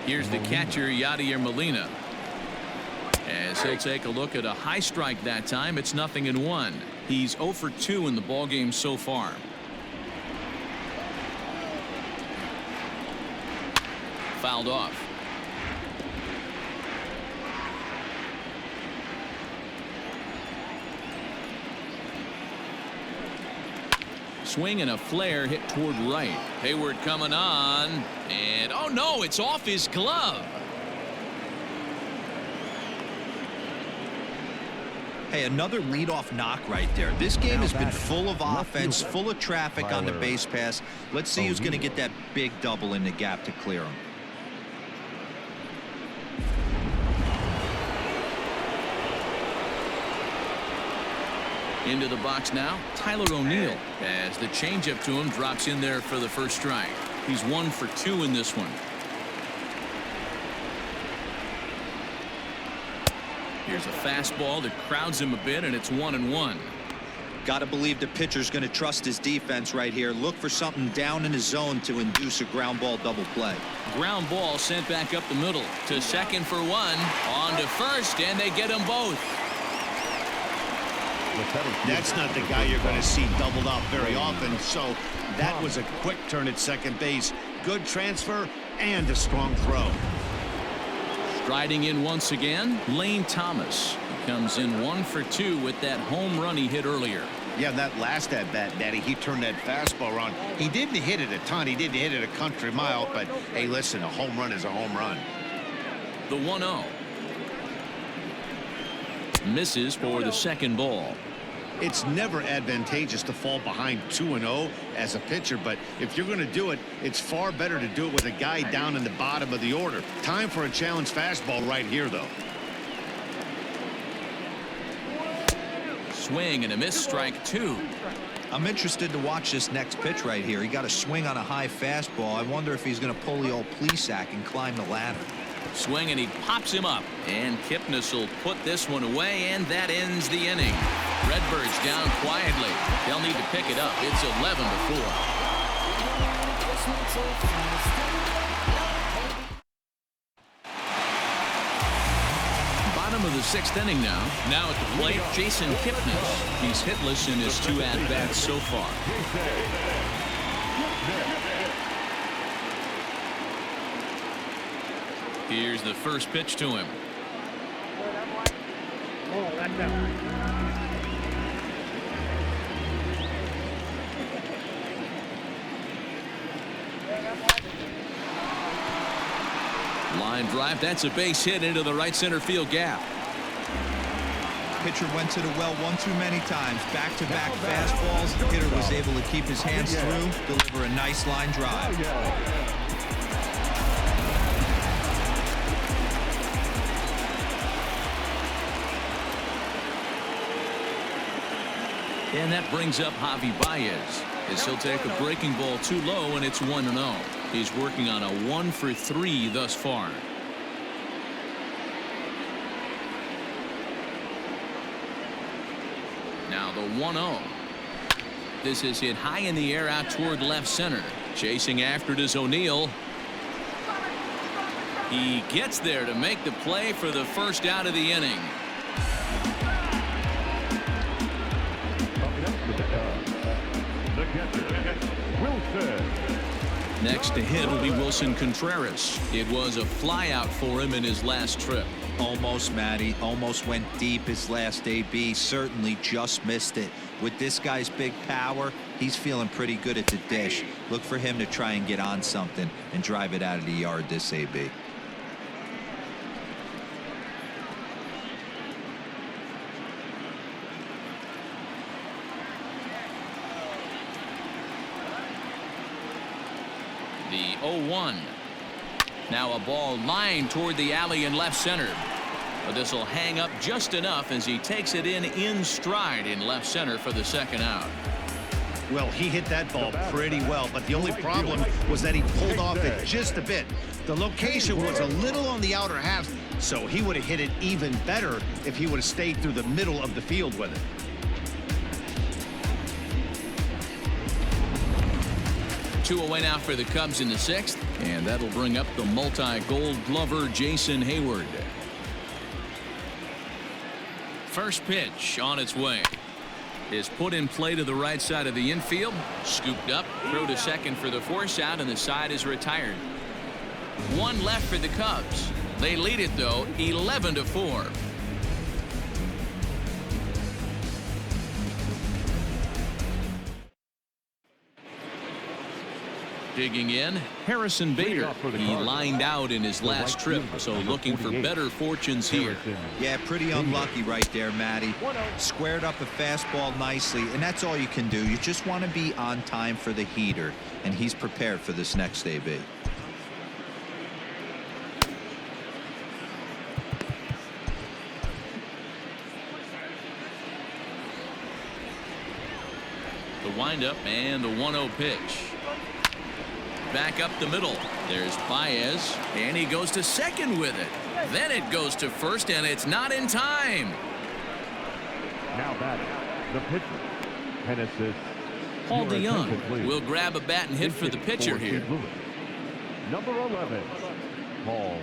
Here's the catcher, Yadier Molina. As he'll take a look at a high strike that time, it's 0-1. He's 0 for 2 in the ballgame so far. Fouled off. Swing and a flare hit toward right. Hayward coming on, and oh no, it's off his glove. Hey, another leadoff knock right there. This game has been full of offense, full of traffic on the base pass. Let's see who's going to get that big double in the gap to clear him. Into the box now, Tyler O'Neill, as the changeup to him drops in there for the first strike. He's 1 for 2 in this one. Here's a fastball that crowds him a bit, and it's 1-1. Got to believe the pitcher's going to trust his defense right here. Look for something down in his zone to induce a ground ball double play. Ground ball sent back up the middle to second for 1, on to first, and they get them both. That's not the guy you're going to see doubled up very often, so that was a quick turn at second base. Good transfer and a strong throw. Striding in once again, Lane Thomas. He comes in 1 for 2 with that home run he hit earlier. Yeah, that last at-bat, Daddy, he turned that fastball around. He didn't hit it a ton. He didn't hit it a country mile, but hey, listen, a home run is a home run. The 1-0. Misses for the second ball. It's never advantageous to fall behind 2-0 as a pitcher, but if you're going to do it, it's far better to do it with a guy down in the bottom of the order. Time for a challenge fastball right here, though. Swing and a miss, strike 2. I'm interested to watch this next pitch right here. He got a swing on a high fastball. I wonder if he's going to pull the old Plesac and climb the ladder. Swing, and he pops him up. And Kipnis will put this one away, and that ends the inning. Redbirds down quietly. They'll need to pick it up. It's 11-4. Bottom of the 6th inning now. Now at the plate, Jason Kipnis. He's hitless in his 2 at-bats so far. Here's the first pitch to him. Line drive. That's a base hit into the right center field gap. Pitcher went to the well one too many times. Back-to-back fastballs. The hitter was able to keep his hands through, deliver a nice line drive. And that brings up Javi Baez as he'll take a breaking ball too low, and it's 1-0. He's working on a 1-for-3 thus far. Now the 1-0. This is hit high in the air out toward left center. Chasing after it is O'Neill. He gets there to make the play for the first out of the inning. Next to hit will be Wilson Contreras. It was a flyout for him in his last trip. Almost, Matty. Almost went deep his last AB. Certainly just missed it. With this guy's big power, he's feeling pretty good at the dish. Look for him to try and get on something and drive it out of the yard this AB. The 0-1. Now a ball lined toward the alley in left center. But this will hang up just enough as he takes it in stride in left center for the second out. Well, he hit that ball pretty well, but the only problem was that he pulled off it just a bit. The location was a little on the outer half, so he would have hit it even better if he would have stayed through the middle of the field with it. Two away now for the Cubs in the 6th, and that'll bring up the multi-gold glover Jason Hayward. First pitch on its way. Is put in play to the right side of the infield. Scooped up, throw to second for the force out, and the side is retired. One left for the Cubs. They lead it though, 11-4. Digging in, Harrison Bader. He lined out in his last trip, so looking for better fortunes here. Yeah, pretty unlucky right there, Matty. Squared up a fastball nicely, and that's all you can do. You just want to be on time for the heater, and he's prepared for this next AB. The windup and the 1-0 pitch. Back up the middle. There's Baez, and he goes to second with it. Then it goes to first, and it's not in time. Now batting, the pitcher. And assist. Paul DeYoung will grab a bat and hit for the pitcher here. Number 11, Paul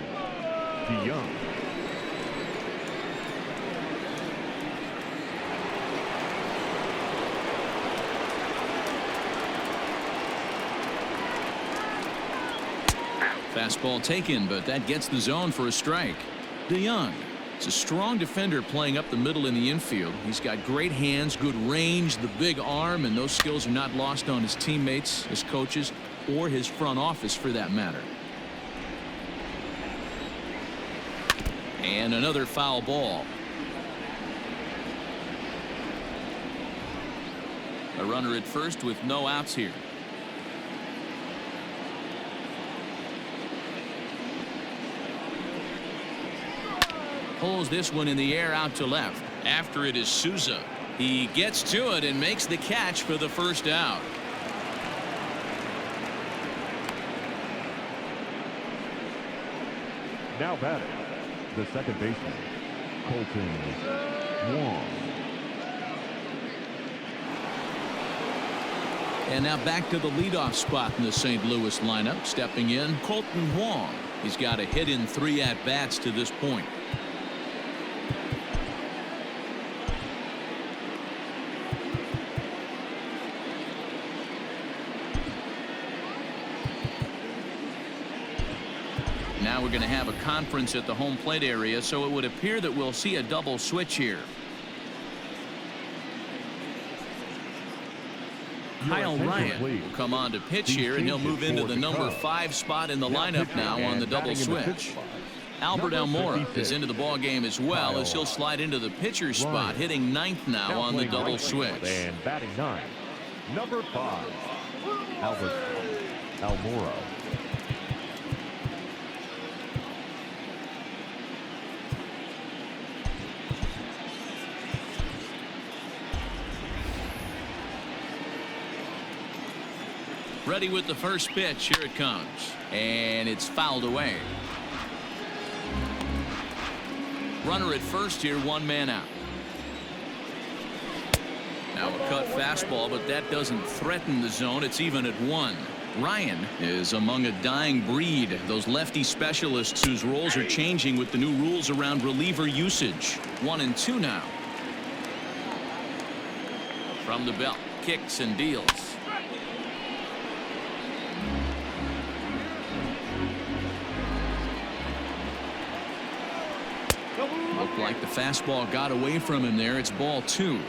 DeYoung. Fastball taken, but that gets the zone for a strike. DeYoung is a strong defender playing up the middle in the infield. He's got great hands, good range, the big arm, and those skills are not lost on his teammates, his coaches, or his front office for that matter. And another foul ball. A runner at first with no outs here. Pulls this one in the air out to left. After it is Souza. He gets to it and makes the catch for the first out. Now batting, the second baseman, Colton Wong. And now back to the leadoff spot in the St. Louis lineup. Stepping in, Colton Wong. He's got a hit in 3 at-bats to this point. Now we're going to have a conference at the home plate area, so it would appear that we'll see a double switch here. Kyle Ryan will come on to pitch here, and he'll move into the number 5 spot in the lineup now on the double switch. Albert Almora is into the ball game as well, as he'll slide into the pitcher spot, hitting 9th now on the double switch. And batting 9, number 5, Albert Almora. Ready with the first pitch. Here it comes. And it's fouled away. Runner at first here, 1 man out. Now a cut fastball, but that doesn't threaten the zone. It's even at 1. Ryan is among a dying breed. Those lefty specialists whose roles are changing with the new rules around reliever usage. 1 and 2 now. From the belt, kicks and deals. Looked like the fastball got away from him there. It's ball 2.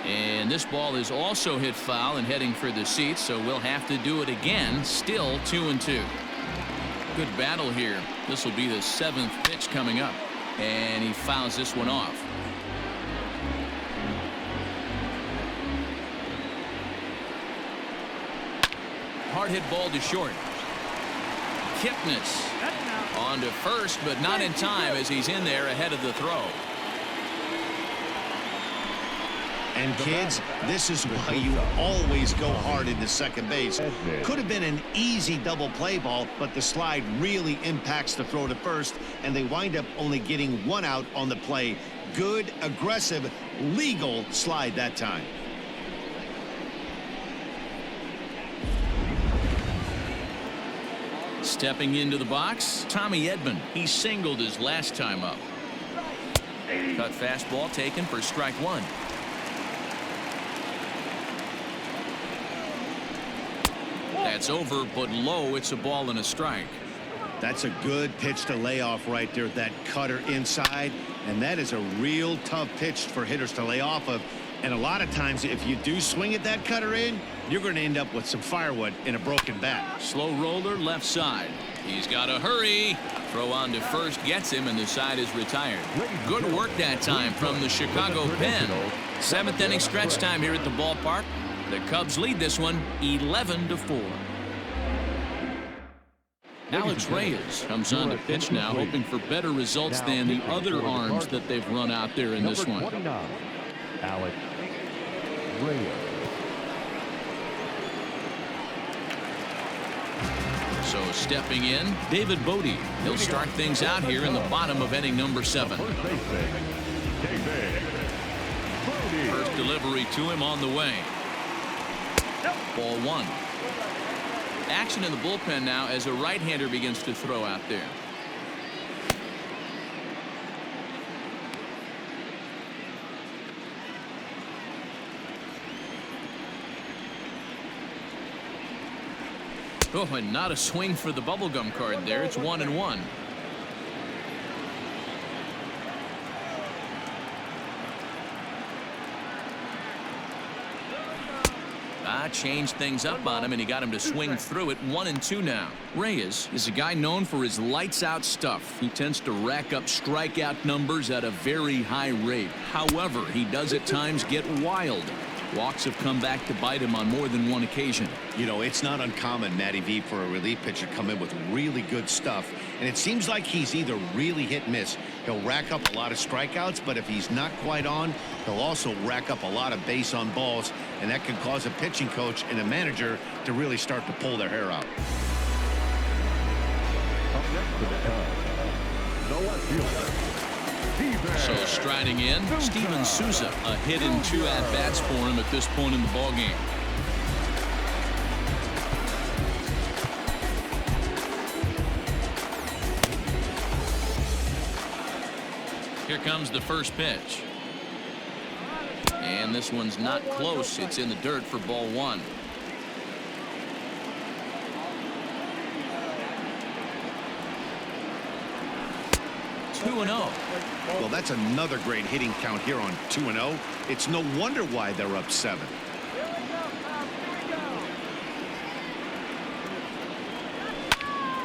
And this ball is also hit foul and heading for the seats, so we'll have to do it again. Still 2 and 2. Good battle here. This will be the 7th pitch coming up, and he fouls this one off. Hard hit ball to short. Kipnis on to first, but not in time as he's in there ahead of the throw. And kids, this is why you always go hard into second base. Could have been an easy double play ball, but the slide really impacts the throw to first, and they wind up only getting 1 out on the play. Good, aggressive, legal slide that time. Stepping into the box, Tommy Edman. He singled his last time up. Cut fastball taken for strike 1. That's over, but low. It's a ball and a strike. That's a good pitch to lay off right there. That cutter inside, and that is a real tough pitch for hitters to lay off of. And a lot of times, if you do swing at that cutter in, you're going to end up with some firewood in a broken bat. Slow roller left side. He's got to hurry. Throw on to first gets him, and the side is retired. Good work that time from the Chicago pen. 7th inning stretch time here at the ballpark. The Cubs lead this one 11-4. Alex Reyes comes on to pitch now, hoping for better results than the other arms that they've run out there in this one. Alex Reyes. So stepping in, David Bodie. He'll start things out here in the bottom of inning number 7. First delivery to him on the way. Ball 1. Action in the bullpen now as a right-hander begins to throw out there. Oh, and not a swing for the bubblegum card there. It's 1-1. Changed things up on him, and he got him to swing through it. 1-2 now. Reyes is a guy known for his lights-out stuff. He tends to rack up strikeout numbers at a very high rate. However, he does at times get wild. Walks have come back to bite him on more than one occasion. You know, it's not uncommon, Matty V, for a relief pitcher to come in with really good stuff. And it seems like he's either really hit and miss. He'll rack up a lot of strikeouts, but if he's not quite on, he'll also rack up a lot of base on balls. and that can cause a pitching coach and a manager to really start to pull their hair out. Up next for the Cubs, no left fielder. So striding in, Steven Souza, a hit and 2 at-bats for him at this point in the ballgame. Here comes the first pitch. And this one's not close. It's in the dirt for ball 1. Two and 0. Well, that's another great hitting count here on 2-0. It's no wonder why they're up 7.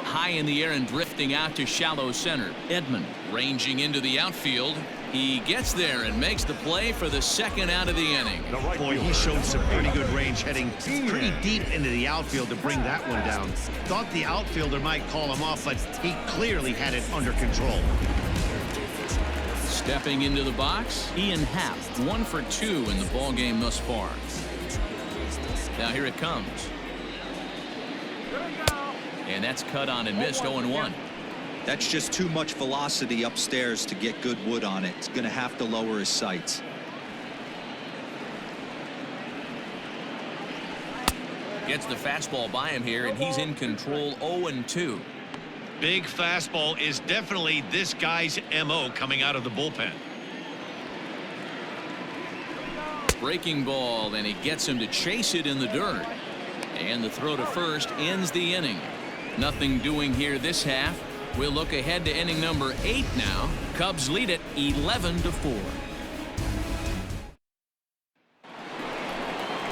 High in the air and drifting out to shallow center. Edman ranging into the outfield. He gets there and makes the play for the second out of the inning. Boy, he showed some pretty good range heading pretty deep into the outfield to bring that one down. Thought the outfielder might call him off, but he clearly had it under control. Stepping into the box, Ian Happ, 1 for 2 in the ballgame thus far. Now here it comes. And that's cut on and missed. 0-1. That's just too much velocity upstairs to get good wood on it. It's going to have to lower his sights. Gets the fastball by him here, and he's in control. 0-2. Big fastball is definitely this guy's MO coming out of the bullpen. Breaking ball, and he gets him to chase it in the dirt. And the throw to first ends the inning. Nothing doing here this half. We'll look ahead to inning number 8 now. Cubs lead it 11-4.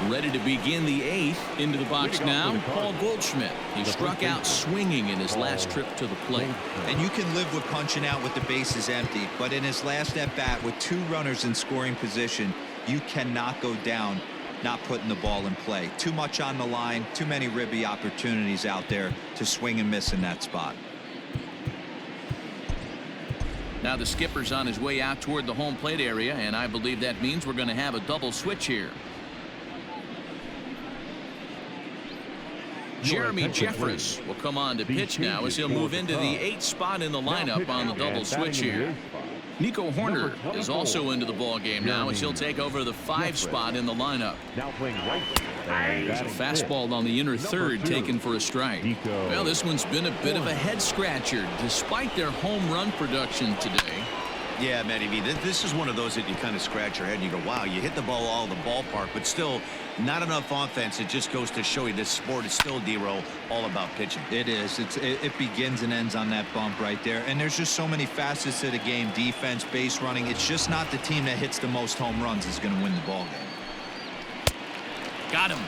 Ready to begin the 8th. Into the box now, Paul Goldschmidt. He struck out swinging in his last trip to the plate. And you can live with punching out with the bases empty, but in his last at-bat with 2 runners in scoring position, you cannot go down not putting the ball in play. Too much on the line, too many ribby opportunities out there to swing and miss in that spot. Now the skipper's on his way out toward the home plate area, and I believe that means we're going to have a double switch here. Jeremy Jeffress will come on to pitch now as he'll move into the 8th spot in the lineup on the double switch here. Nico Horner is also into the ball game now as he'll take over the 5 spot in the lineup. Now playing right. There's a fastball on the inner third taken for a strike. Well, this one's been a bit of a head scratcher despite their home run production today. Yeah, Matty V, this is one of those that you kind of scratch your head and you go, wow, you hit the ball all the ballpark, but still not enough offense. It just goes to show you this sport is still, D-Row, all about pitching. It is. It begins and ends on that bump right there. And there's just so many facets to the game. Defense, base running. It's just not the team that hits the most home runs is going to win the ball game. Got him.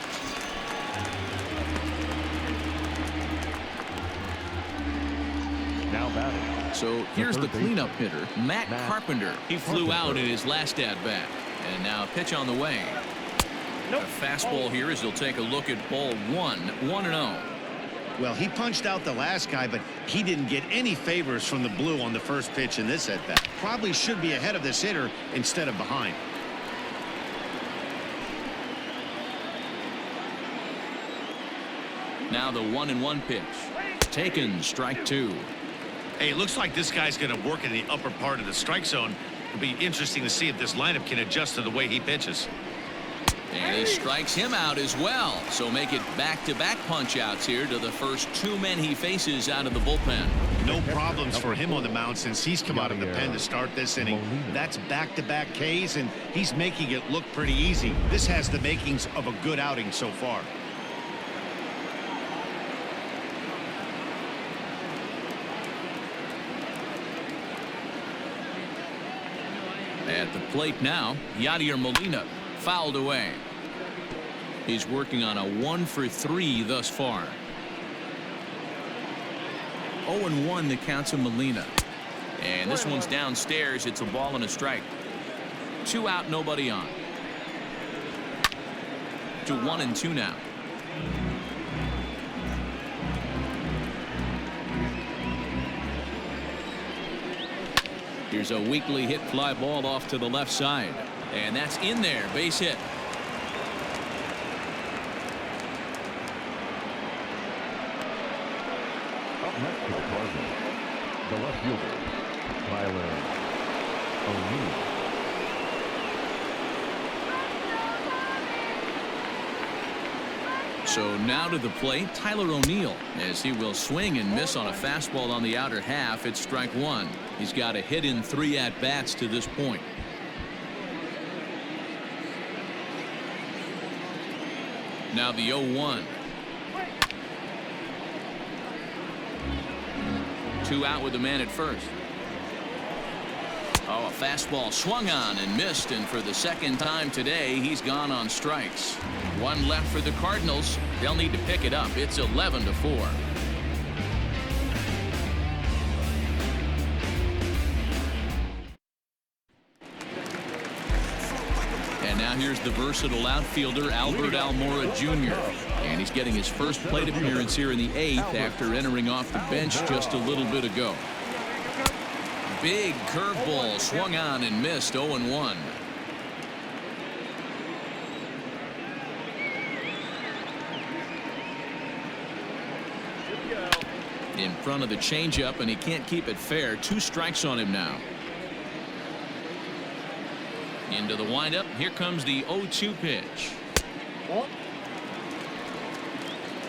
Now batting. So here's the cleanup hitter, Matt Carpenter. He flew out in his last at-bat. And now a pitch on the way. A fastball here as he'll take a look at ball 1, 1-0. Well, he punched out the last guy, but he didn't get any favors from the blue on the first pitch in this at-bat. Probably should be ahead of this hitter instead of behind. Now the 1-1 pitch. Taken, strike 2. Hey, it looks like this guy's going to work in the upper part of the strike zone. It'll be interesting to see if this lineup can adjust to the way he pitches. And he strikes him out as well. So make it back-to-back punch-outs here to the first 2 men he faces out of the bullpen. No problems for him on the mound since he's come out of the pen to start this inning. That's back-to-back Ks, and he's making it look pretty easy. This has the makings of a good outing so far. At the plate now, Yadier Molina fouled away. He's working on a 1 for 3 thus far. 0-1 the count to Molina. And this one's downstairs. It's a ball and a strike. 2 out, nobody on. To 1-2 now. Here's a weakly hit fly ball off to the left side. And that's in there. Base hit. Up next for the Cardinals, the left fielder, Tyler O'Neill. So now to the plate, Tyler O'Neill, as he will swing and miss on a fastball on the outer half. It's strike one. He's got a hit in 3 at-bats to this point. Now the 0-1. 2 out with the man at first. Oh, a fastball swung on and missed, and for the second time today, he's gone on strikes. 1 left for the Cardinals. They'll need to pick it up. It's 11-4. And now here's the versatile outfielder, Albert Almora Jr. And he's getting his first plate appearance here in the 8th after entering off the bench just a little bit ago. Big curveball swung on and missed. 0-1. In front of the changeup, and he can't keep it fair. 2 strikes on him now. Into the windup. Here comes the 0-2 pitch.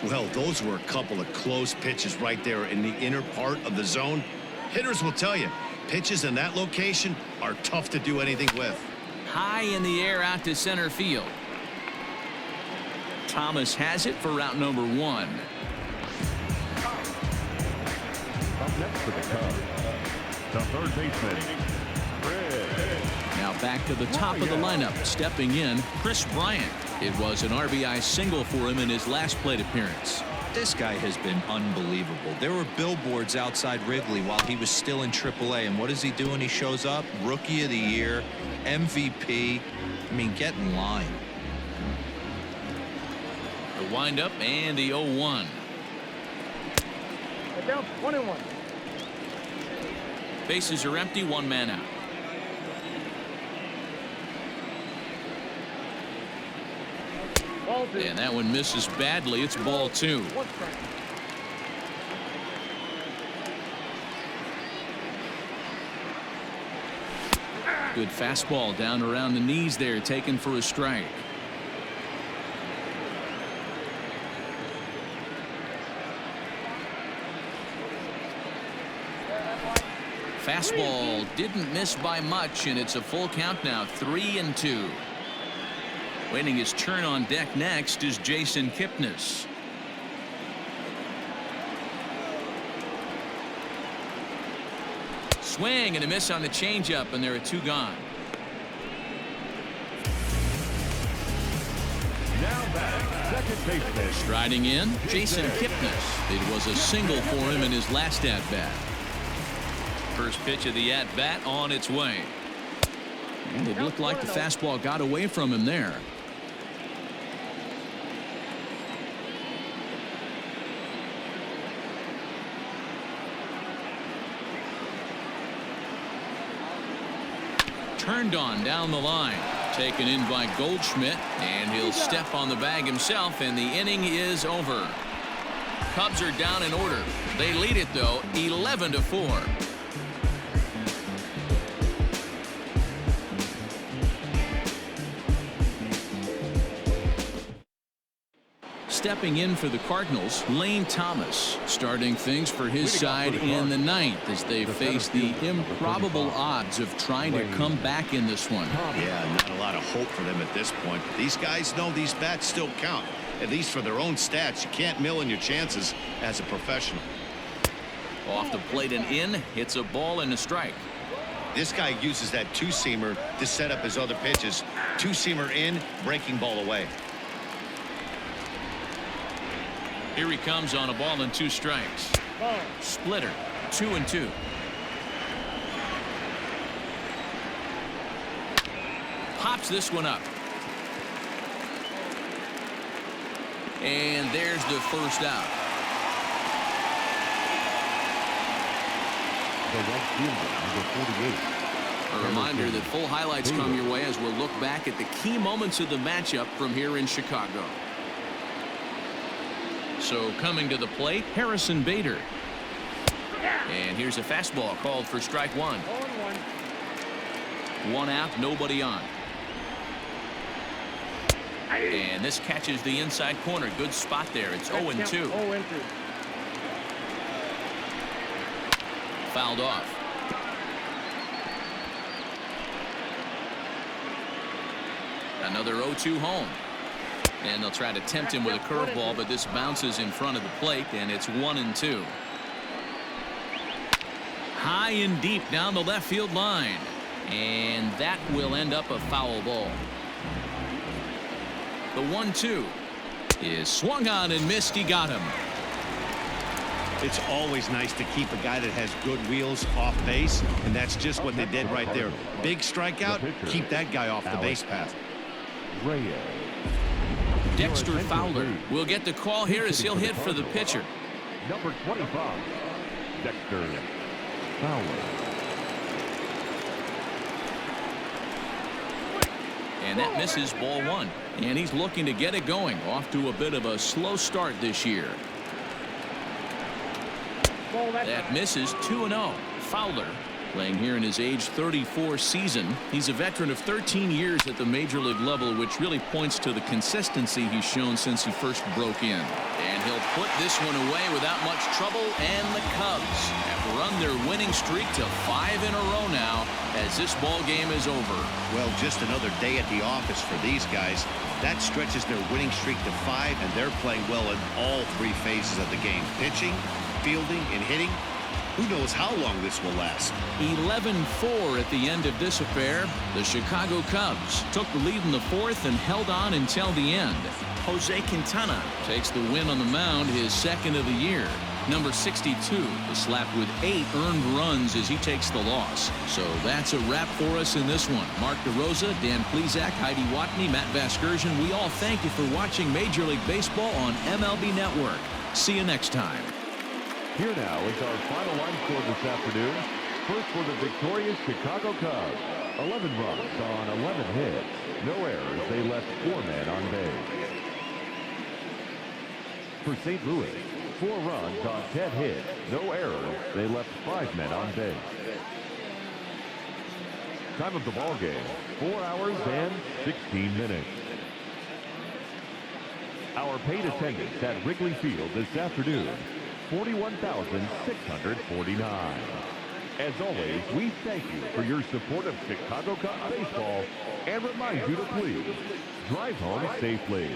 Well, those were a couple of close pitches right there in the inner part of the zone. Hitters will tell you, pitches in that location are tough to do anything with. High in the air out to center field. Thomas has it for route number 1. Up next for the Cubs, the third baseman, Now back to the top of the lineup. Stepping in, Chris Bryant. It was an RBI single for him in his last plate appearance. This guy has been unbelievable. There were billboards outside Wrigley while he was still in AAA, and what is he doing? He shows up, Rookie of the Year, MVP. I mean, get in line. The windup and the 0-1. Down 21. Bases are empty, 1 man out. And that one misses badly. It's ball 2. Good fastball down around the knees there, taken for a strike. Fastball didn't miss by much, and it's a full count now. 3-2. Waiting his turn on deck next is Jason Kipnis. Swing and a miss on the changeup, and there are 2 gone. now back, second baseman. Striding in, Jason Kipnis. It was a single for him in his last at-bat. First pitch of the at-bat on its way. And it looked like the fastball got away from him there. Turned on down the line. Taken in by Goldschmidt, and he'll step on the bag himself, and the inning is over. Cubs are down in order. They lead it, though, 11-4. Stepping in for the Cardinals, Lane Thomas, starting things for his side in the 9th as they face the improbable odds of trying to come back in this one. Yeah, not a lot of hope for them at this point. These guys know these bats still count, at least for their own stats. You can't mill in your chances as a professional. Off the plate and in, hits a ball and a strike. This guy uses that two-seamer to set up his other pitches. Two-seamer in, breaking ball away. Here he comes on a ball and 2 strikes. Splitter, 2-2. Pops this one up. And there's the first out. The right fielder, number 48. A reminder that full highlights come your way as we'll look back at the key moments of the matchup from here in Chicago. So coming to the plate, Harrison Bader. And here's a fastball called for strike one. 1 out, nobody on. And this catches the inside corner. Good spot there. It's 0-2. Fouled off. Another 0-2 home. And they'll try to tempt him with a curveball, but this bounces in front of the plate, and it's 1-2. High and deep down the left field line. And that will end up a foul ball. The 1-2 is swung on and missed. He got him. It's always nice to keep a guy that has good wheels off base, and that's just what they did right there. Big strikeout, keep that guy off the base path. Dexter Fowler will get the call here as he'll hit for the pitcher. Number 25, Dexter Fowler. And that misses, ball one. And he's looking to get it going. Off to a bit of a slow start this year. That misses, 2-0. Fowler playing here in his age 34 season. He's a veteran of 13 years at the major league level, which really points to the consistency he's shown since he first broke in. And he'll put this one away without much trouble, and the Cubs have run their winning streak to 5 in a row now as this ball game is over. Well, just another day at the office for these guys. That stretches their winning streak to 5, and they're playing well in all 3 phases of the game. Pitching, fielding, and hitting. Who knows how long this will last? 11-4 at the end of this affair. The Chicago Cubs took the lead in the 4th and held on until the end. Jose Quintana takes the win on the mound, his 2nd of the year. Number 62 is slapped with 8 earned runs as he takes the loss. So that's a wrap for us in this one. Mark DeRosa, Dan Plesac, Heidi Watney, Matt Vasgersian. We all thank you for watching Major League Baseball on MLB Network. See you next time. Here now is our final line score this afternoon. First for the victorious Chicago Cubs. 11 runs on 11 hits. No errors. They left 4 men on base. For St. Louis, 4 runs on 10 hits. No errors. They left 5 men on base. Time of the ball game, 4 hours and 16 minutes. Our paid attendance at Wrigley Field this afternoon, 41,649. As always, we thank you for your support of Chicago Cubs baseball and remind you to please drive home safely.